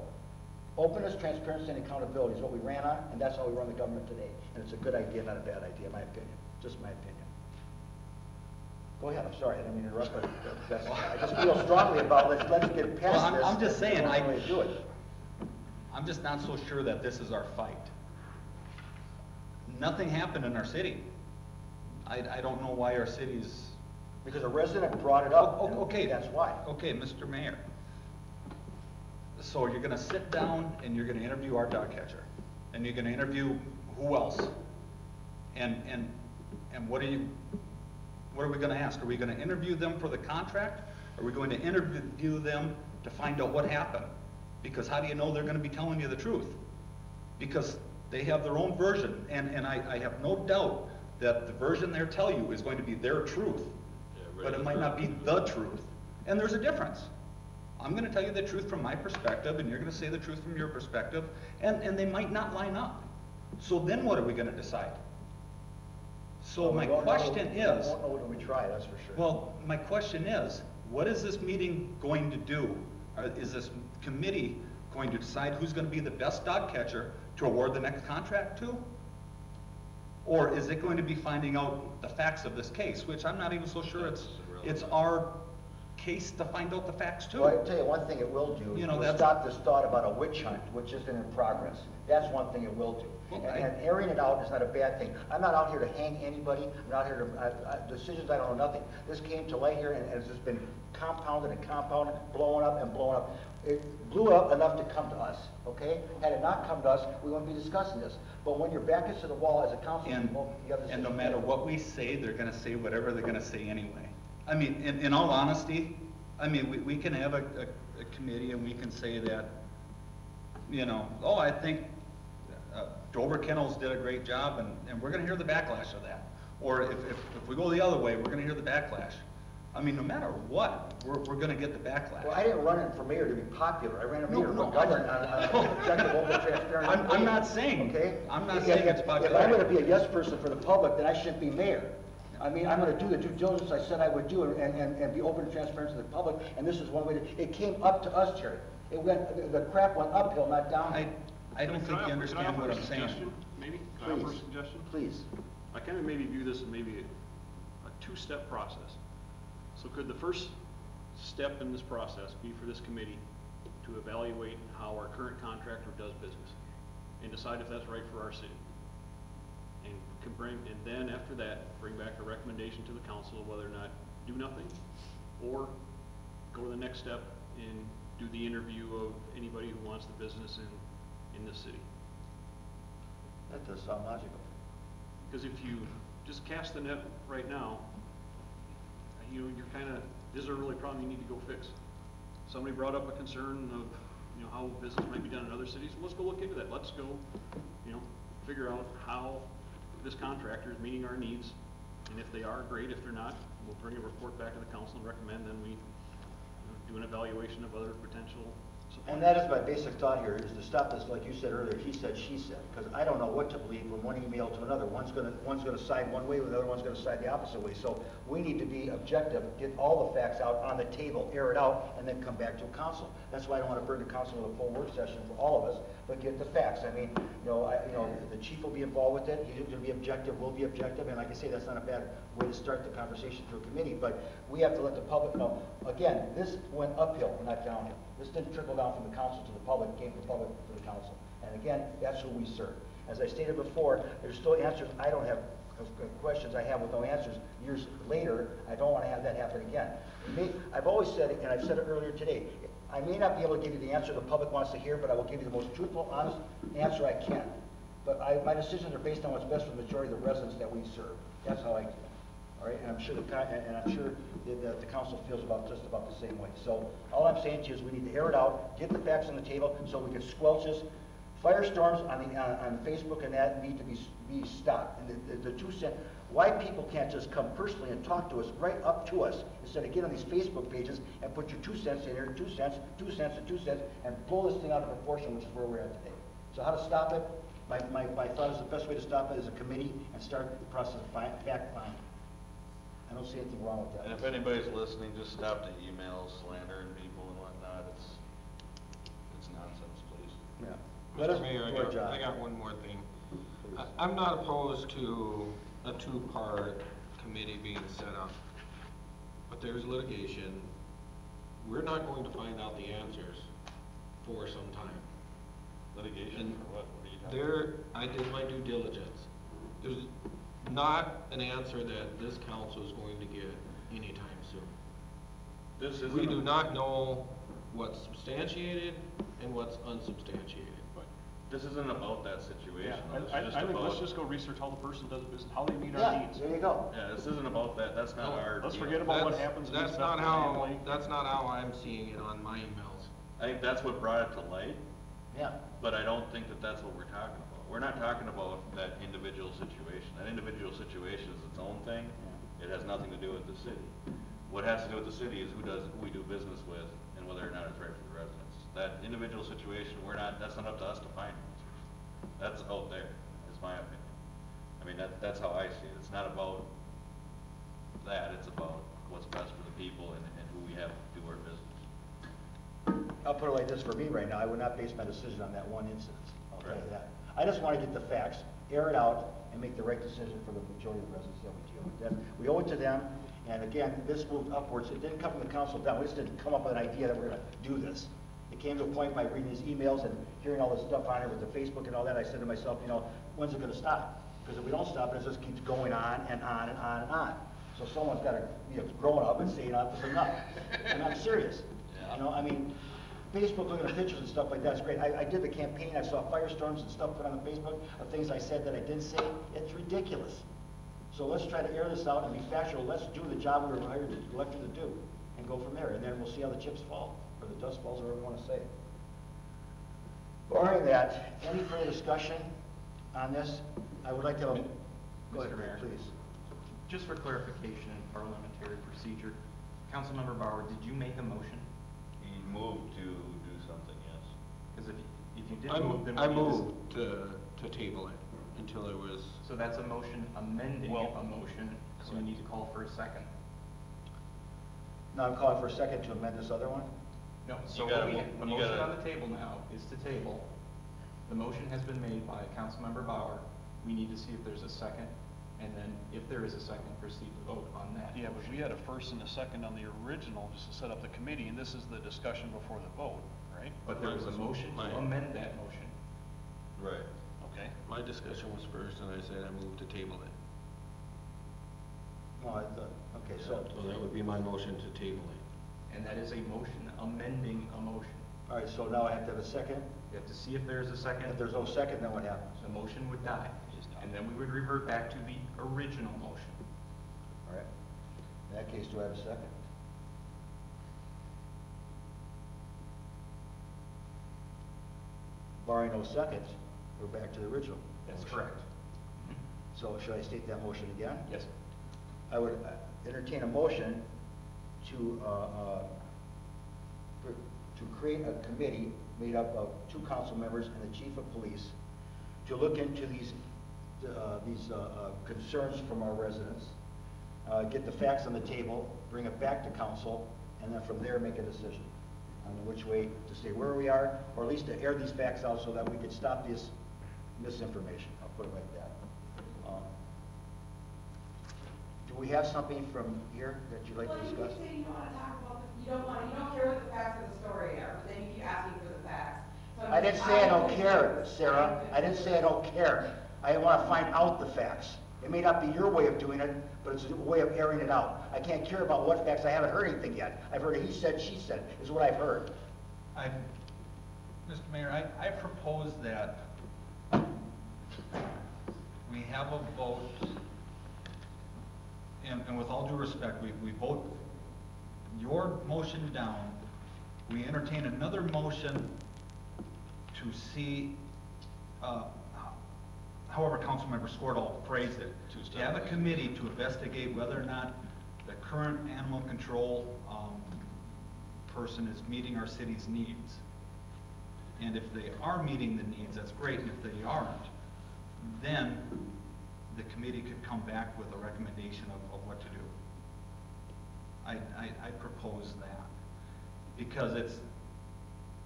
Openness, transparency, and accountability is what we ran on, and that's how we run the government today. And it's a good idea, not a bad idea, in my opinion. Just my opinion. Go ahead, I'm sorry, I didn't mean to interrupt, but I just feel strongly about let's get past this. I'm just saying, That's the only way to do it. I'm just not so sure that this is our fight. Nothing happened in our city. I don't know why our city's... Because a resident brought it up. Okay. That's why. Okay, Mr. Mayor. So you're gonna sit down and you're gonna interview our dog catcher. And you're gonna interview who else? And what are we gonna ask? Are we gonna interview them for the contract? Are we going to interview them to find out what happened? Because how do you know they're gonna be telling you the truth? Because they have their own version, and I have no doubt that the version they'll tell you is going to be their truth. But it might not be the truth. And there's a difference. I'm going to tell you the truth from my perspective, and you're going to say the truth from your perspective, and they might not line up. So then what are we going to decide? So my question is... We won't know when we try, that's for sure. Well, my question is, what is this meeting going to do? Is this committee going to decide who's going to be the best dog catcher to award the next contract to? Or is it going to be finding out the facts of this case, which I'm not even so sure it's our case to find out the facts too. Well, I'll tell you one thing it will do. You know, It'll stop this thought about a witch hunt, which has been in progress. That's one thing it will do. Okay. And airing it out is not a bad thing. I'm not out here to hang anybody. I'm not here to, decisions I don't know nothing. This came to light here and it's just been compounded and compounded, blowing up and blowing up. It blew up enough to come to us, okay? Had it not come to us, we wouldn't be discussing this. But when your back is to the wall as a council, you have this. And no matter what we say, they're gonna say whatever they're gonna say anyway. I mean, in all honesty, I mean, we can have a committee and we can say that, you know, oh, I think Dover Kennels did a great job, and we're gonna hear the backlash of that. Or if we go the other way, we're gonna hear the backlash. I mean, no matter what, we're gonna get the backlash. Well, I didn't run it for mayor to be popular. I ran a mayor for government on objective, open, transparent. I'm not saying, okay? I'm not saying it's popular. If I'm gonna be a yes person for the public, then I shouldn't be mayor. I mean, I'm gonna do the due diligence I said I would do and be open and transparent to the public, and this is one way to, it came up to us, Jerry. It went, the crap went uphill, not down. I don't think you understand what I'm saying. Maybe? Can I offer a suggestion? Please. I kind of maybe view this as maybe a two-step process. So could the first step in this process be for this committee to evaluate how our current contractor does business and decide if that's right for our city? and can bring, and then after that, bring back a recommendation to the council of whether or not do nothing, or go to the next step and do the interview of anybody who wants the business in the city. That does sound logical. Because if you just cast the net right now, you know, you're kinda, is there really a problem you need to go fix? Somebody brought up a concern of, you know, how business might be done in other cities, let's go look into that, let's go, you know, figure out how this contractor is meeting our needs, and if they are, great, if they're not, we'll bring a report back to the council and recommend, then we, you know, do an evaluation of other potential suppliers. And that is my basic thought here, is to stop this, like you said earlier, he said, she said, because I don't know what to believe from one email to another. One's gonna side one way, the other one's gonna side the opposite way. So we need to be objective, get all the facts out on the table, air it out, and then come back to a council. That's why I don't want to burden the council with a full work session for all of us, but get the facts. I mean, the chief will be involved with it, he's gonna be objective, we'll be objective, and like I say, that's not a bad way to start the conversation through a committee, but we have to let the public know. Again, this went uphill, not downhill. This didn't trickle down from the council to the public, it came from the public to the council. And again, that's who we serve. As I stated before, there's still answers I don't have, questions I have with no answers years later. I don't want to have that happen again. I've always said it, and I've said it earlier today, I may not be able to give you the answer the public wants to hear, but I will give you the most truthful, honest answer I can. But my decisions are based on what's best for the majority of the residents that we serve. That's how I feel. All right, and I'm sure that the council feels just about the same way. So all I'm saying to you is we need to air it out, get the facts on the table, so we can squelch this. Firestorms on Facebook and that need to be stopped. And the 2 cent, why people can't just come personally and talk to us, right up to us, instead of getting on these Facebook pages and put your 2 cents in here, 2 cents, 2 cents, and 2 cents, and blow this thing out of proportion, which is where we're at today. So how to stop it? My thought is the best way to stop it is a committee and start the process of fact finding. I don't see anything wrong with that. And if anybody's listening, just stop the emails, slandering people and whatnot, it's nonsense, please. Yeah. Mr. Mayor, I got one more thing. I'm not opposed to a 2-part committee being set up, but there's litigation. We're not going to find out the answers for some time. Litigation for what? What are you talking about? I did my due diligence. There's not an answer that this council is going to get anytime soon. We do not know what's substantiated and what's unsubstantiated. This isn't about that situation. I think let's just go research how the person does business, how they meet our Yeah, needs. there you go. Yeah, this isn't about that, that's not our Let's deal. forget about what happens. in That's these not stuff how, family. that's not how I'm seeing it on my emails. I think that's what brought it to light, Yeah. but I don't think that that's what we're talking about. We're not talking about that individual situation. That individual situation is its own thing. It has nothing to do with the city. What has to do with the city is who we do business with and whether or not it's right for the residents. That individual situation, that's not up to us to find answers. That's out there, is my opinion. I mean, that's how I see it. It's not about that, it's about what's best for the people and who we have to do our business. I'll put it like this, for me right now, I would not base my decision on that one incident. I'll tell you that. I just want to get the facts, air it out, and make the right decision for the majority of the residents that we deal with. We owe it to them, and again, this moved upwards. It didn't come from the council down. We just didn't come up with an idea that we're going to do this. It came to a point by reading these emails and hearing all this stuff on it with the Facebook and all that, I said to myself, when's it going to stop? Because if we don't stop it, it just keeps going on and on and on and on. So someone's got to be growing up and say enough is enough. And I'm serious. I mean, Facebook, looking at pictures and stuff like that is great. I did the campaign, I saw firestorms and stuff put on the Facebook of things I said that I didn't say. It's ridiculous. So let's try to air this out and be factual. Let's do the job we were elected to do and go from there. And then we'll see how the chips fall, or the dust falls, or whatever you want to say. Barring that, any further discussion on this? I would like to have a... Go ahead, Mr. Mayor. please. Just for clarification in parliamentary procedure, Councilmember Bauer, did you make a motion? He moved to do something, yes. Because if you did move, then I we need to- moved to table it until it was... So that's a motion amending a motion, so we need to call for a second. Now I'm calling for a second to amend this other one. No, so gotta the move- you motion gotta- on the table now is to table. The motion has been made by Councilmember Bauer. We need to see if there's a second, and then if there is a second, proceed to vote on that. Yeah, but we had a first and a second on the original, just to set up the committee, and this is the discussion before the vote, right? But there was a motion to amend that motion. Right. Okay? My discussion was first, and I said I moved to table it. No, I thought, okay, so, So that would be my motion to table it. And that is a motion amending a motion. all right, so now I have to have a second? You have to see if there's a second. If there's no second, then what happens? The motion would die, and then we would revert back to the original motion. All right. In that case, do I have a second? Barring no seconds, we're back to the original. That's motion. correct. So should I state that motion again? Yes. I would entertain a motion to create a committee made up of 2 council members and the chief of police to look into these concerns from our residents, get the facts on the table, bring it back to council, and then from there make a decision on which way to stay where we are, or at least to air these facts out so that we could stop this misinformation. I'll put it like that. Do we have something from here that you'd like to discuss? Well, you keep saying you don't want to talk about, you don't care what the facts of the story are, but then you keep asking for the facts. So I didn't say I don't care, Sarah. I didn't say I don't care. I want to find out the facts. It may not be your way of doing it, but it's a way of airing it out. I can't care about what facts. I haven't heard anything yet. I've heard he said, she said, is what I've heard. Mr. Mayor, I propose that we have a vote, and with all due respect, we vote your motion down. We entertain another motion to see, however Councilmember Skordal phrased it, to have a committee to investigate whether or not the current animal control person is meeting our city's needs. And if they are meeting the needs, that's great, and if they aren't, then the committee could come back with a recommendation of what to do. I propose that, because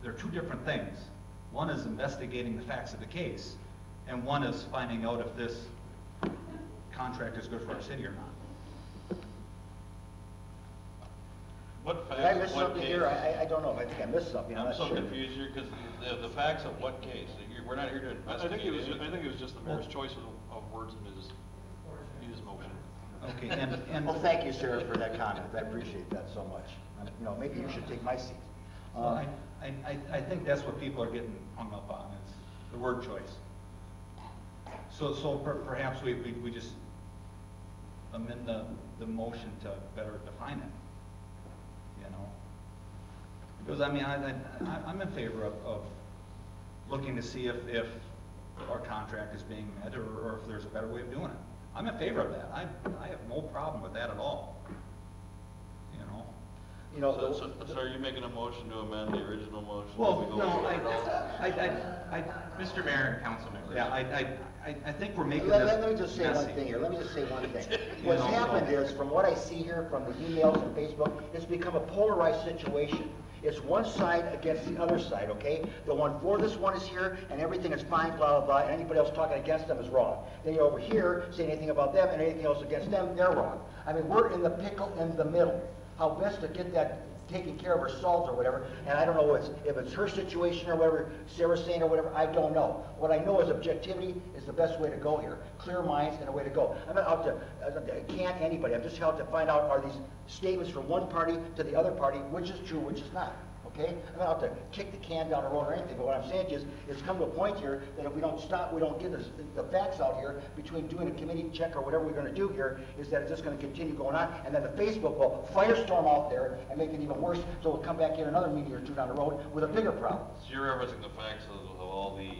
they're 2 different things. One is investigating the facts of the case, and one is finding out if this contract is good for our city or not. What Did I facts, miss what something case? here? I don't know. I think I missed something. I'm not so sure. confused here, because the facts of what case? We're not here to I think investigate it was, anything. I think it was just the mayor's choice of words in his motion. Okay, and Well, thank you, Sarah, for that comment. I appreciate that so much. Maybe you should take my seat. well, I think that's what people are getting hung up on, is the word choice. So perhaps we just amend the motion to better define it, Because, I mean, I'm in favor of looking to see if our contract is being met, or if there's a better way of doing it. I'm in favor of that. I have no problem with that at all. So are you making a motion to amend the original motion? Well, that we go no, over? Mr. Mayor and council members. yeah, I think we're making Let this me just say one messy. thing here. Let me just say one thing. You What's know, happened so- is, from what I see here, from the emails and Facebook, it's become a polarized situation. It's one side against the other side, okay? The one for this one is here, and everything is fine, blah, blah, blah, and anybody else talking against them is wrong. Then you're over here, saying anything about them, and anything else against them, they're wrong. I mean, we're in the pickle in the middle. How best to get that taken care of, or solved, or whatever, and I don't know if it's her situation or whatever, Sarah's saying or whatever, I don't know. What I know is objectivity is the best way to go here. Clear minds and a way to go. I'm not out to can't anybody. I'm just out to find out, are these statements from one party to the other party, which is true, which is not. Okay? I'm not out to kick the can down the road or anything, but what I'm saying is, it's come to a point here that if we don't stop, we don't get the facts out here between doing a committee check or whatever we're going to do here, is that it's just going to continue going on, and then the Facebook will firestorm out there and make it even worse, so we'll come back here another meeting or 2 down the road with a bigger problem. So you're referencing the facts of all the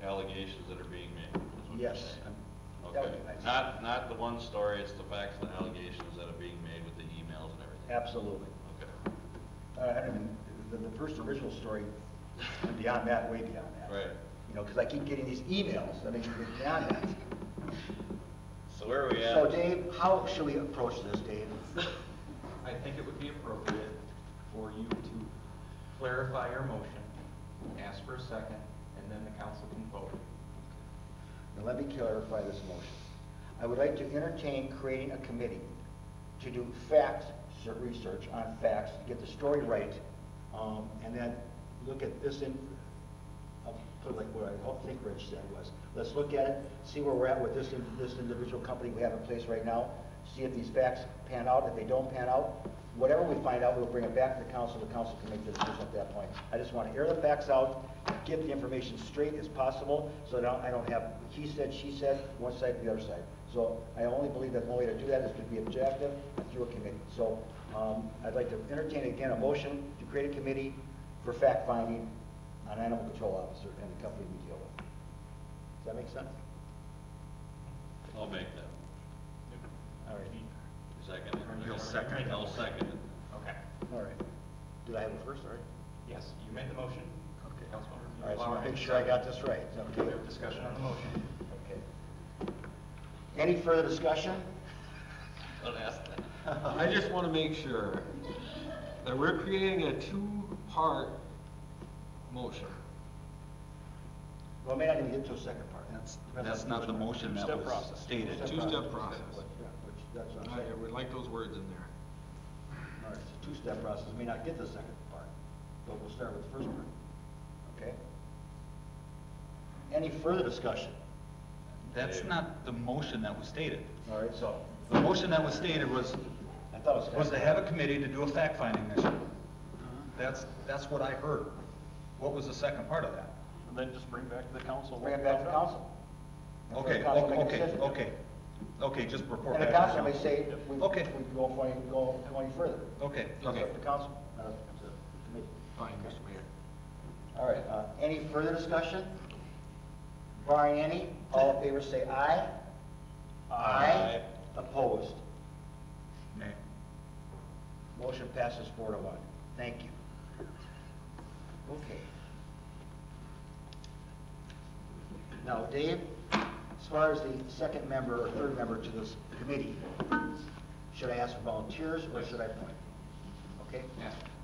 allegations that are being made? is what you're Yes. saying. That Okay, would be nice. not the one story, it's the facts and allegations that are being made with the emails and everything? Absolutely. Okay, I don't even, the first original story, and beyond that, way beyond that. right. Because I keep getting these emails, I mean, beyond that. So where are we at? So Dave, how should we approach this, Dave? I think it would be appropriate for you to clarify your motion, ask for a second, and then the council can vote. Now let me clarify this motion. I would like to entertain creating a committee to do research on facts, get the story right, and then look at this I'll put it like what I think Rich said was, let's look at it, see where we're at with this individual company we have in place right now, see if these facts pan out. If they don't pan out, whatever we find out, we'll bring it back to the council can make the decision at that point. I just want to air the facts out, get the information straight as possible, so that I don't have he said, she said, one side, the other side. So I only believe that the only way to do that is to be objective and through a committee. So I'd like to entertain again a motion to create a committee for fact-finding on animal control officer and the company we deal with. Does that make sense? I'll make that. All right. Second. You'll second it. I'll second it. Okay. All right. Did I have it first, all right? Yes, you made the motion. Okay. Councilmember. All right, so I'll make sure I got this right. We Okay. have discussion on the motion. Okay. Any further discussion? Don't ask that. I just want to make sure that we're creating a two-part motion. Well, I may not even get to a second part. That's not the motion that Two-step was process. stated. Two-step process. That's what I'm saying. I would like those words in there. All right, it's a two-step process. We may not get to the second part, but we'll start with the first part. Okay? Any further discussion? That's not the motion that was stated. All right, so, The motion that was stated was I thought it to have a committee to do a fact-finding mission. That's what I heard. What was the second part of that? And then just bring back to the council. Bring it back to the council. And for the Okay, council to make a okay, decision. okay, just report And the back to council may say, we Okay. go any further. Okay, It's up okay. to the council, not up to the committee. Fine, Mr. Mayor. All right, any further discussion? Barring any, all in favor say aye. Aye. Opposed? Nay. Motion passes 4-1. Thank you. Okay. Now, Dave, as far as the second member or third member to this committee, should I ask for volunteers or should I appoint? Okay?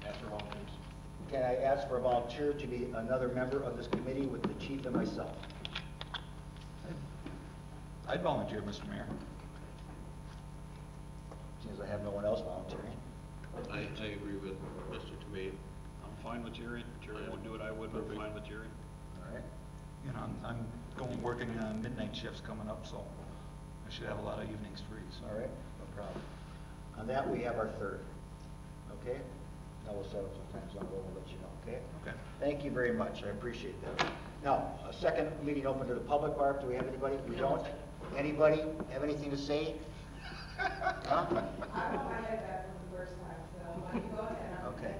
After volunteers. Can I ask for a volunteer to be another member of this committee with the chief and myself? I'd volunteer, Mr. Mayor. Seems I have no one else volunteering. I agree with Mr. Tomate. I'm fine with Jerry. Jerry won't do it, I would, but I'm fine with Jerry. All right. You know, I'm working on midnight shifts coming up, so I should have a lot of evenings free, so. All right, no problem. On that, we have our third. Okay? Now we'll start with sometimes I'll go and let you know, okay? Okay. Thank you very much, I appreciate that. Now, a second meeting open to the public, Barb, do we have anybody? We don't? Anybody have anything to say? Huh? I had that from the first time, so why don't you go ahead? Okay.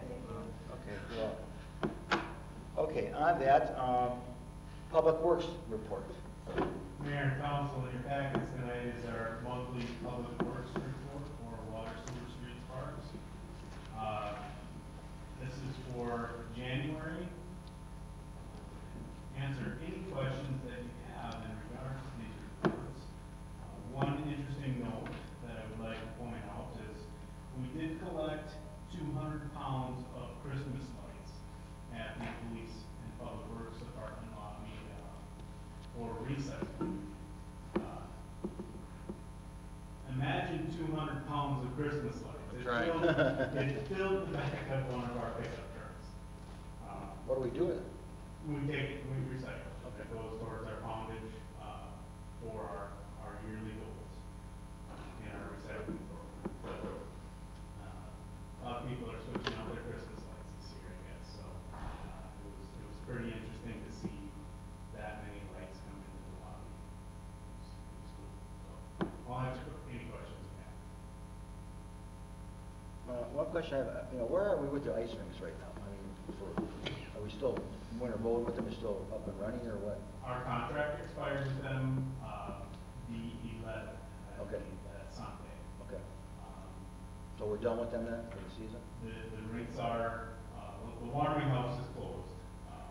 Okay, well, okay, on that, Public Works report. Mayor and council, in your packets tonight is our monthly public works report for water, sewer, streets, parks. This is for January. Answer any questions that you have in regards to these reports. One interesting note that I would like to point out is we did collect 200 pounds of Christmas lights at the police and public works department on the, for recycling. Imagine 200 pounds of Christmas lights. It That's right. It filled the back of one of our pickup trucks. What do we do with it? We take it, we recycle. It goes towards our poundage, for our yearly goals in our recycling program. But, a lot of people are switching out their Christmas lights this year, I guess, so, it was pretty interesting to see that many lights come into the lobby. It was cool. So, I'll answer any questions you have. One question I have, where are we with the ice rinks right now? I mean, are we still winter mode with them, is still up and running, or what? Our contract expires with them, the 11th. Okay. That Sunday. Okay. So we're done with them then, for the season? The rinks are, the watering house is closed,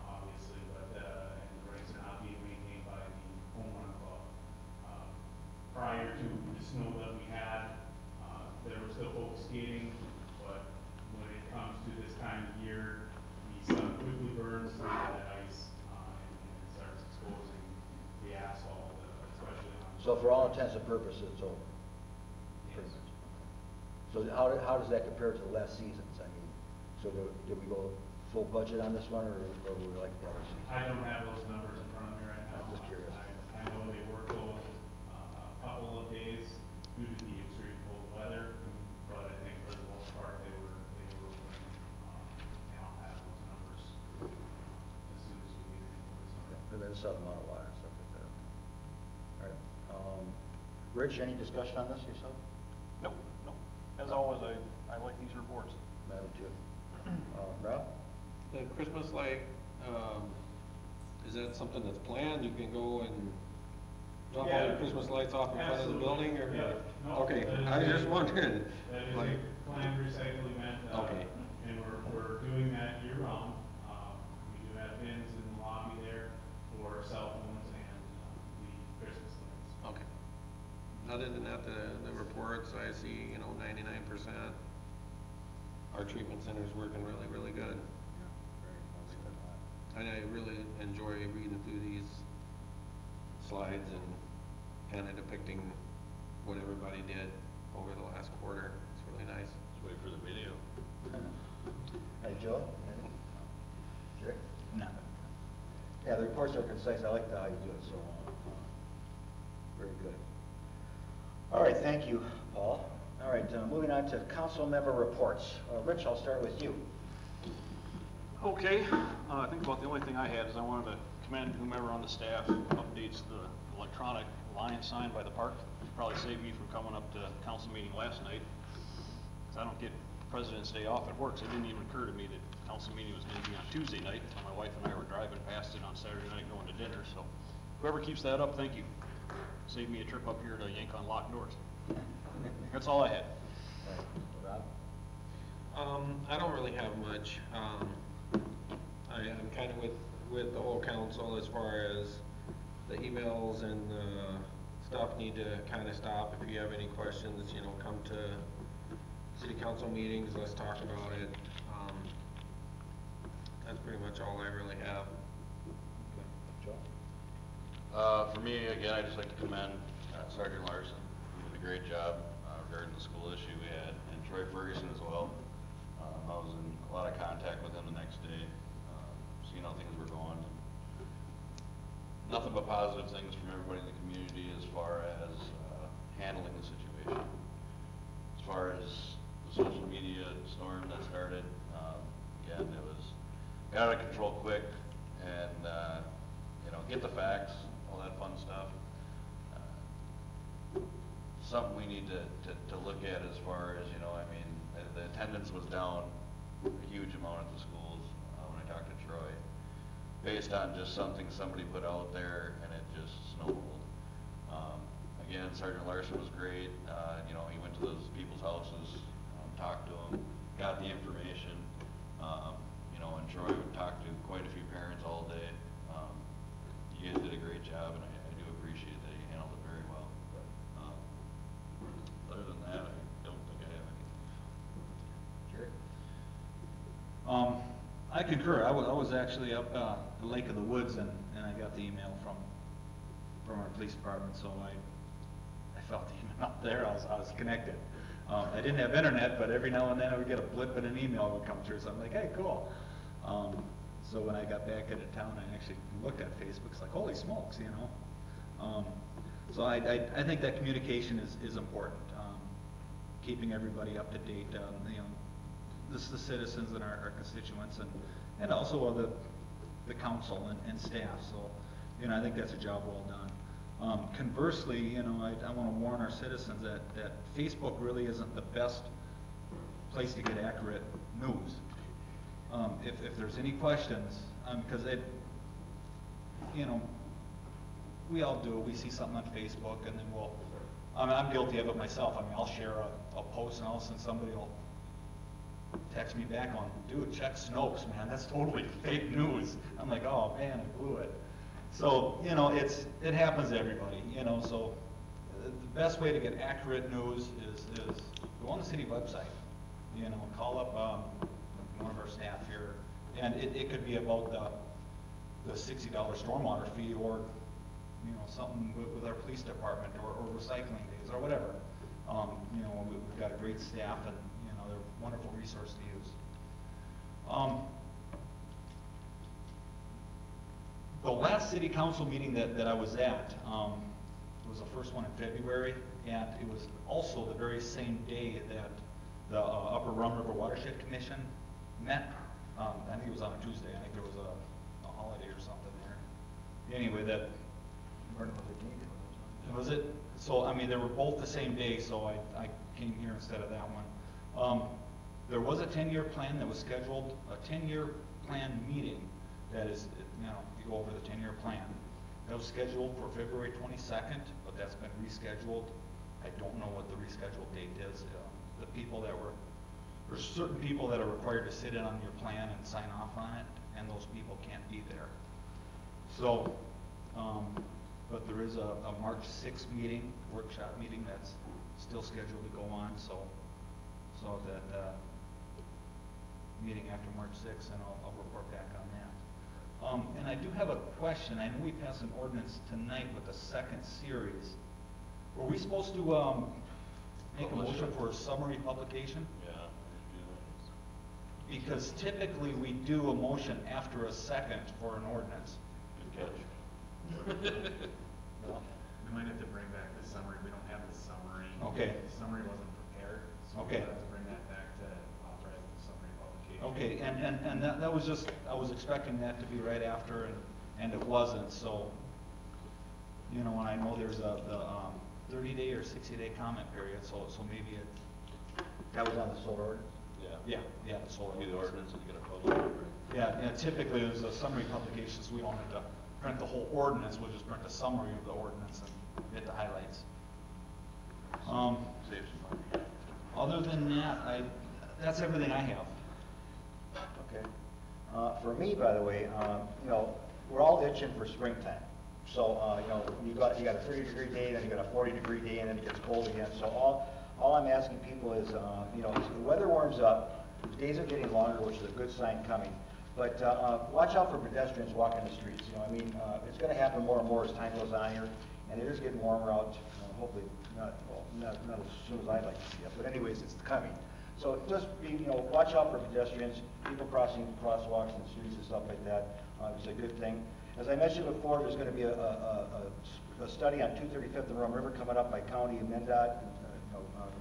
obviously, but, and the rinks are not being maintained by the home run club. Prior to the snow that we had, there were still folks skating, but when it comes to this time of year, the sun quickly burns through that ice, and it starts exposing the asphalt, especially on. So for all intents and purposes, it's over? Pretty Yes. much. So how does that compare to the last seasons? I mean, so did we go full budget on this one, or would we like the others? I don't have those numbers in front of me right now. I'm just curious. I know they were closed a couple of days due to the extreme cold weather, but I think for the most part, they were open. And I'll have those numbers as soon as we get the And then some amount of water and stuff like that. All right. Rich, any discussion on this yourself? Nope, nope. As always, I like these reports. Madam Chair. Rob? The Christmas light, is that something that's planned? You can go and drop all your Christmas lights off in front of the building, or? Yeah. No, Okay, that is I was a- just wondering. That is like- a planned recycling event. Okay. And we're doing that year round. We do have bins in the lobby there for cell phones and the Christmas lights. Okay. Other than that, the reports, I see, 99%. Our treatment center's working really, really good. And I really enjoy reading through these slides and kind of depicting what everybody did over the last quarter. It's really nice. Let's wait for the video. Hey, Joe? Jerry? No. Yeah, the reports are concise. I like how you do it, so, very good. All right, thank you, Paul. All right, moving on to council member reports. Rich, I'll start with you. Okay, I think about the only thing I had is I wanted to commend whomever on the staff updates the electronic lion sign by the park. Probably saved me from coming up to council meeting last night, because I don't get President's Day off at work, so it didn't even occur to me that council meeting was going to be on Tuesday night. My wife and I were driving past it on Saturday night going to dinner, so whoever keeps that up, thank you. Saved me a trip up here to yank on locked doors. That's all I had. Rob? I don't really have much. I'm kind of with the whole council as far as the emails and stuff need to kind of stop. If you have any questions, come to city council meetings, let's talk about it. That's pretty much all I really have. Joe? For me, again, I'd just like to commend Sergeant Larson, who did a great job regarding the school issue we had, and Troy Ferguson as well. I was in a lot of contact with him the next day, seeing how things were going. Nothing but positive things from everybody in the community as far as handling the situation. As far as the social media storm that started, again, it was got out of control quick, and get the facts, all that fun stuff. Something we need to look at as far as, the attendance was down a huge amount at the schools when I talked to Troy, based on just something somebody put out there, and it just snowballed. Again, Sergeant Larson was great. He went to those people's houses, talked to them, got the information. And Troy would talk to quite a few parents all day. You guys did a great job, and I do appreciate that you handled it very well. Other than that, I don't think I have anything. Jerry? I concur. I was actually up the Lake of the Woods, and I got the email from our police department, so I felt the email up there. I was connected. I didn't have internet, but every now and then I would get a blip and an email would come through, so I'm like, hey, cool. So when I got back into town, I actually looked at Facebook. It's like, holy smokes, So I think that communication is important. Keeping everybody up to date, the citizens and our constituents, and also the council and staff. So, I think that's a job well done. Conversely, I want to warn our citizens that Facebook really isn't the best place to get accurate news. If there's any questions, because we all do. We see something on Facebook, and then I'm guilty of it myself. I'll share a post, and all of a sudden somebody will text me back on, dude, check Snopes, man. That's totally fake news. I'm like, oh man, I blew it. So it happens to everybody. So the best way to get accurate news is go on the city website. Call up one of our staff here, and it could be about the $60 stormwater fee, or something with our police department, or recycling days, or whatever. We've got a great staff, and they're a wonderful resource to use. The last city council meeting that I was at, it was the first one in February, and it was also the very same day that the Upper Rum River Watershed Commission met. I think it was on a Tuesday. I think there was a holiday or something there. Anyway, that was it. So I mean, they were both the same day, so I came here instead of that one. There was a 10-year plan that was scheduled, a 10-year plan meeting that is, you know, you go over the 10-year plan. That was scheduled for February 22nd, but that's been rescheduled. I don't know what the rescheduled date is. The people that were, there's certain people that are required to sit in on your plan and sign off on it, and those people can't be there. So, but there is a March 6th meeting, workshop meeting that's still scheduled to go on, so that meeting after March 6th, and I'll report back on that. And I do have a question. I know we passed an ordinance tonight with the second series. Were we supposed to make a motion for a summary publication? Yeah. Because typically we do a motion after a second for an ordinance. Good catch. We might have to bring back the summary. We don't have the summary. Okay. The summary wasn't prepared, so Okay. we'll have to bring that back to authorize the summary publication. Okay, and that was just, I was expecting that to be right after, and it wasn't, so, you know, and I know there's the 30-day or 60-day comment period, so maybe it. That was on the solar ordinance? Yeah, the solar. Be the ordinance and you get a public. Yeah, typically there's a summary publication, so we don't have to print the whole ordinance, we'll just print a summary of the ordinance and hit the highlights. Save some money. Other than that, that's everything I have. Okay. For me, by the way, you know, we're all itching for springtime. So, you know, you got a 30-degree day, then you got a 40-degree day, and then it gets cold again. So all I'm asking people is, you know, as the weather warms up, the days are getting longer, which is a good sign coming. But watch out for pedestrians walking the streets. You know, I mean, it's going to happen more and more as time goes on here, and it is getting warmer out. Hopefully, not as soon as I'd like to see it. But anyways, it's coming. So just be, you know, watch out for pedestrians, people crossing crosswalks and streets and stuff like that. It's a good thing. As I mentioned before, there's going to be a study on 235th and Rum River coming up by County and MnDOT,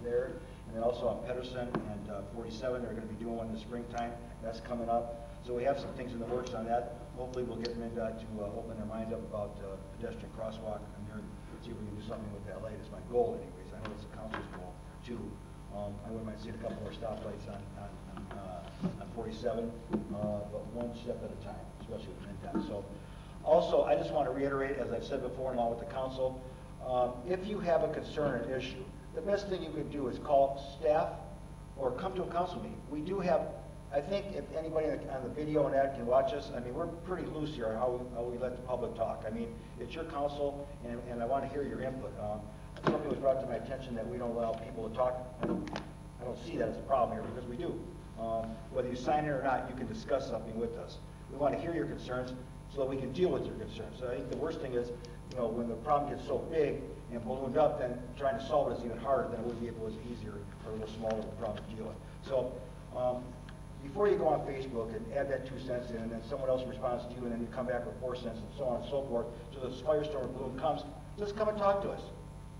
there, and then also on Pedersen and 47. They're going to be doing one in the springtime. That's coming up. So we have some things in the works on that. Hopefully, we'll get MnDOT to open their mind up about pedestrian crosswalk and see if we can do something with that light. Is my goal, anyways. I know it's the council's goal too. I wouldn't mind seeing a couple more stoplights on 47, but one step at a time, especially with MnDOT. So, also, I just want to reiterate, as I've said before, along with the council, if you have a concern or issue, the best thing you can do is call staff or come to a council meeting. We do have, I think, if anybody on the video and that can watch us, I mean, we're pretty loose here on how we let the public talk. I mean, it's your council, and I want to hear your input. Something was brought to my attention that we don't allow people to talk. I don't see that as a problem here, because we do. Whether you sign it or not, you can discuss something with us. We want to hear your concerns so that we can deal with your concerns. So I think the worst thing is, you know, when the problem gets so big and ballooned up, then trying to solve it is even harder than it would be if it was easier or a little smaller of a problem to deal with. So before you go on Facebook and add that 2 cents in, and then someone else responds to you, and then you come back with 4 cents, and so on and so forth, so this firestorm or balloon comes, just come and talk to us.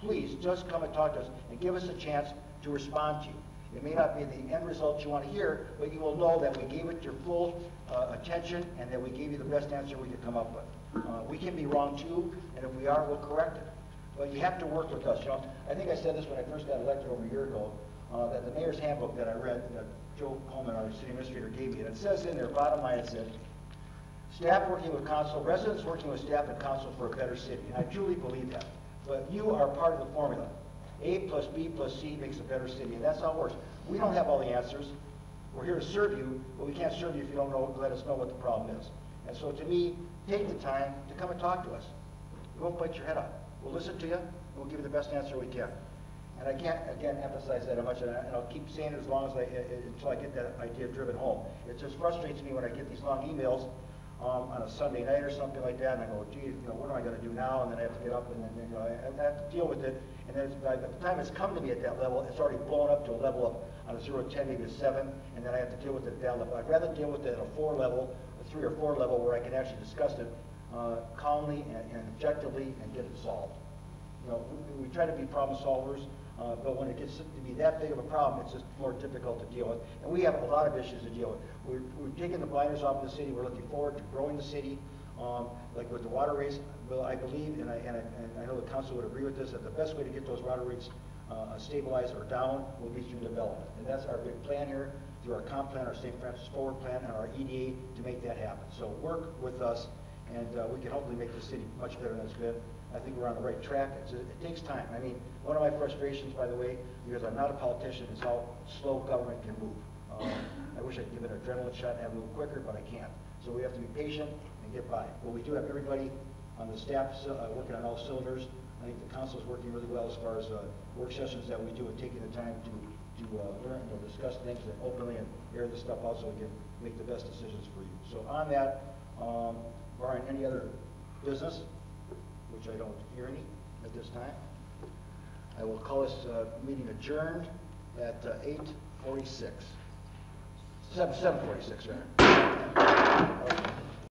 Please, just come and talk to us and give us a chance to respond to you. It may not be the end result you want to hear, but you will know that we gave it your full attention and that we gave you the best answer we could come up with. We can be wrong too, and if we are, we'll correct it. But you have to work with us. You know, I think I said this when I first got elected over a year ago, that the mayor's handbook that I read, that Joe Coleman, our city administrator, gave me, and it says in there, bottom line, it says, staff working with council, residents working with staff and council for a better city. And I truly believe that. But you are part of the formula. A plus B plus C makes a better city, and that's how it works. We don't have all the answers. We're here to serve you, but we can't serve you if you don't know, let us know what the problem is. And so to me, take the time to come and talk to us. We won't bite your head off. We'll listen to you, and we'll give you the best answer we can. And I can't, again, emphasize that much, and I'll keep saying it as long as until I get that idea driven home. It just frustrates me when I get these long emails on a Sunday night or something like that, and I go, geez, you know, what am I going to do now? And then I have to get up, and then you know, I have to deal with it. And then by the time it's come to me at that level, it's already blown up to a level of, on a 0 to 10, maybe a 7, and then I have to deal with it at that level. I'd rather deal with it at a 4 level, a 3 or 4 level, where I can actually discuss it calmly and objectively and get it solved. You know, we try to be problem solvers, but when it gets to be that big of a problem, it's just more difficult to deal with. And we have a lot of issues to deal with. We're taking the blinders off of the city. We're looking forward to growing the city. Like with the water rates, well, I believe, and I know the council would agree with this, that the best way to get those water rates stabilized or down will be through development. And that's our big plan here, through our comp plan, our St. Francis Forward plan, and our EDA to make that happen. So work with us, and we can hopefully make the city much better than it's been. I think we're on the right track. It takes time. I mean, one of my frustrations, by the way, because I'm not a politician, is how slow government can move. I wish I'd give it an adrenaline shot and have it move quicker, but I can't. So we have to be patient and get by. But we do have everybody on the staff working on all cylinders. I think the council is working really well as far as work sessions that we do and taking the time to learn and discuss things and openly and air this stuff out so we can make the best decisions for you. So on that, barring any other business, which I don't hear any at this time, I will call this meeting adjourned at 8:46. 7:46, rather. Okay.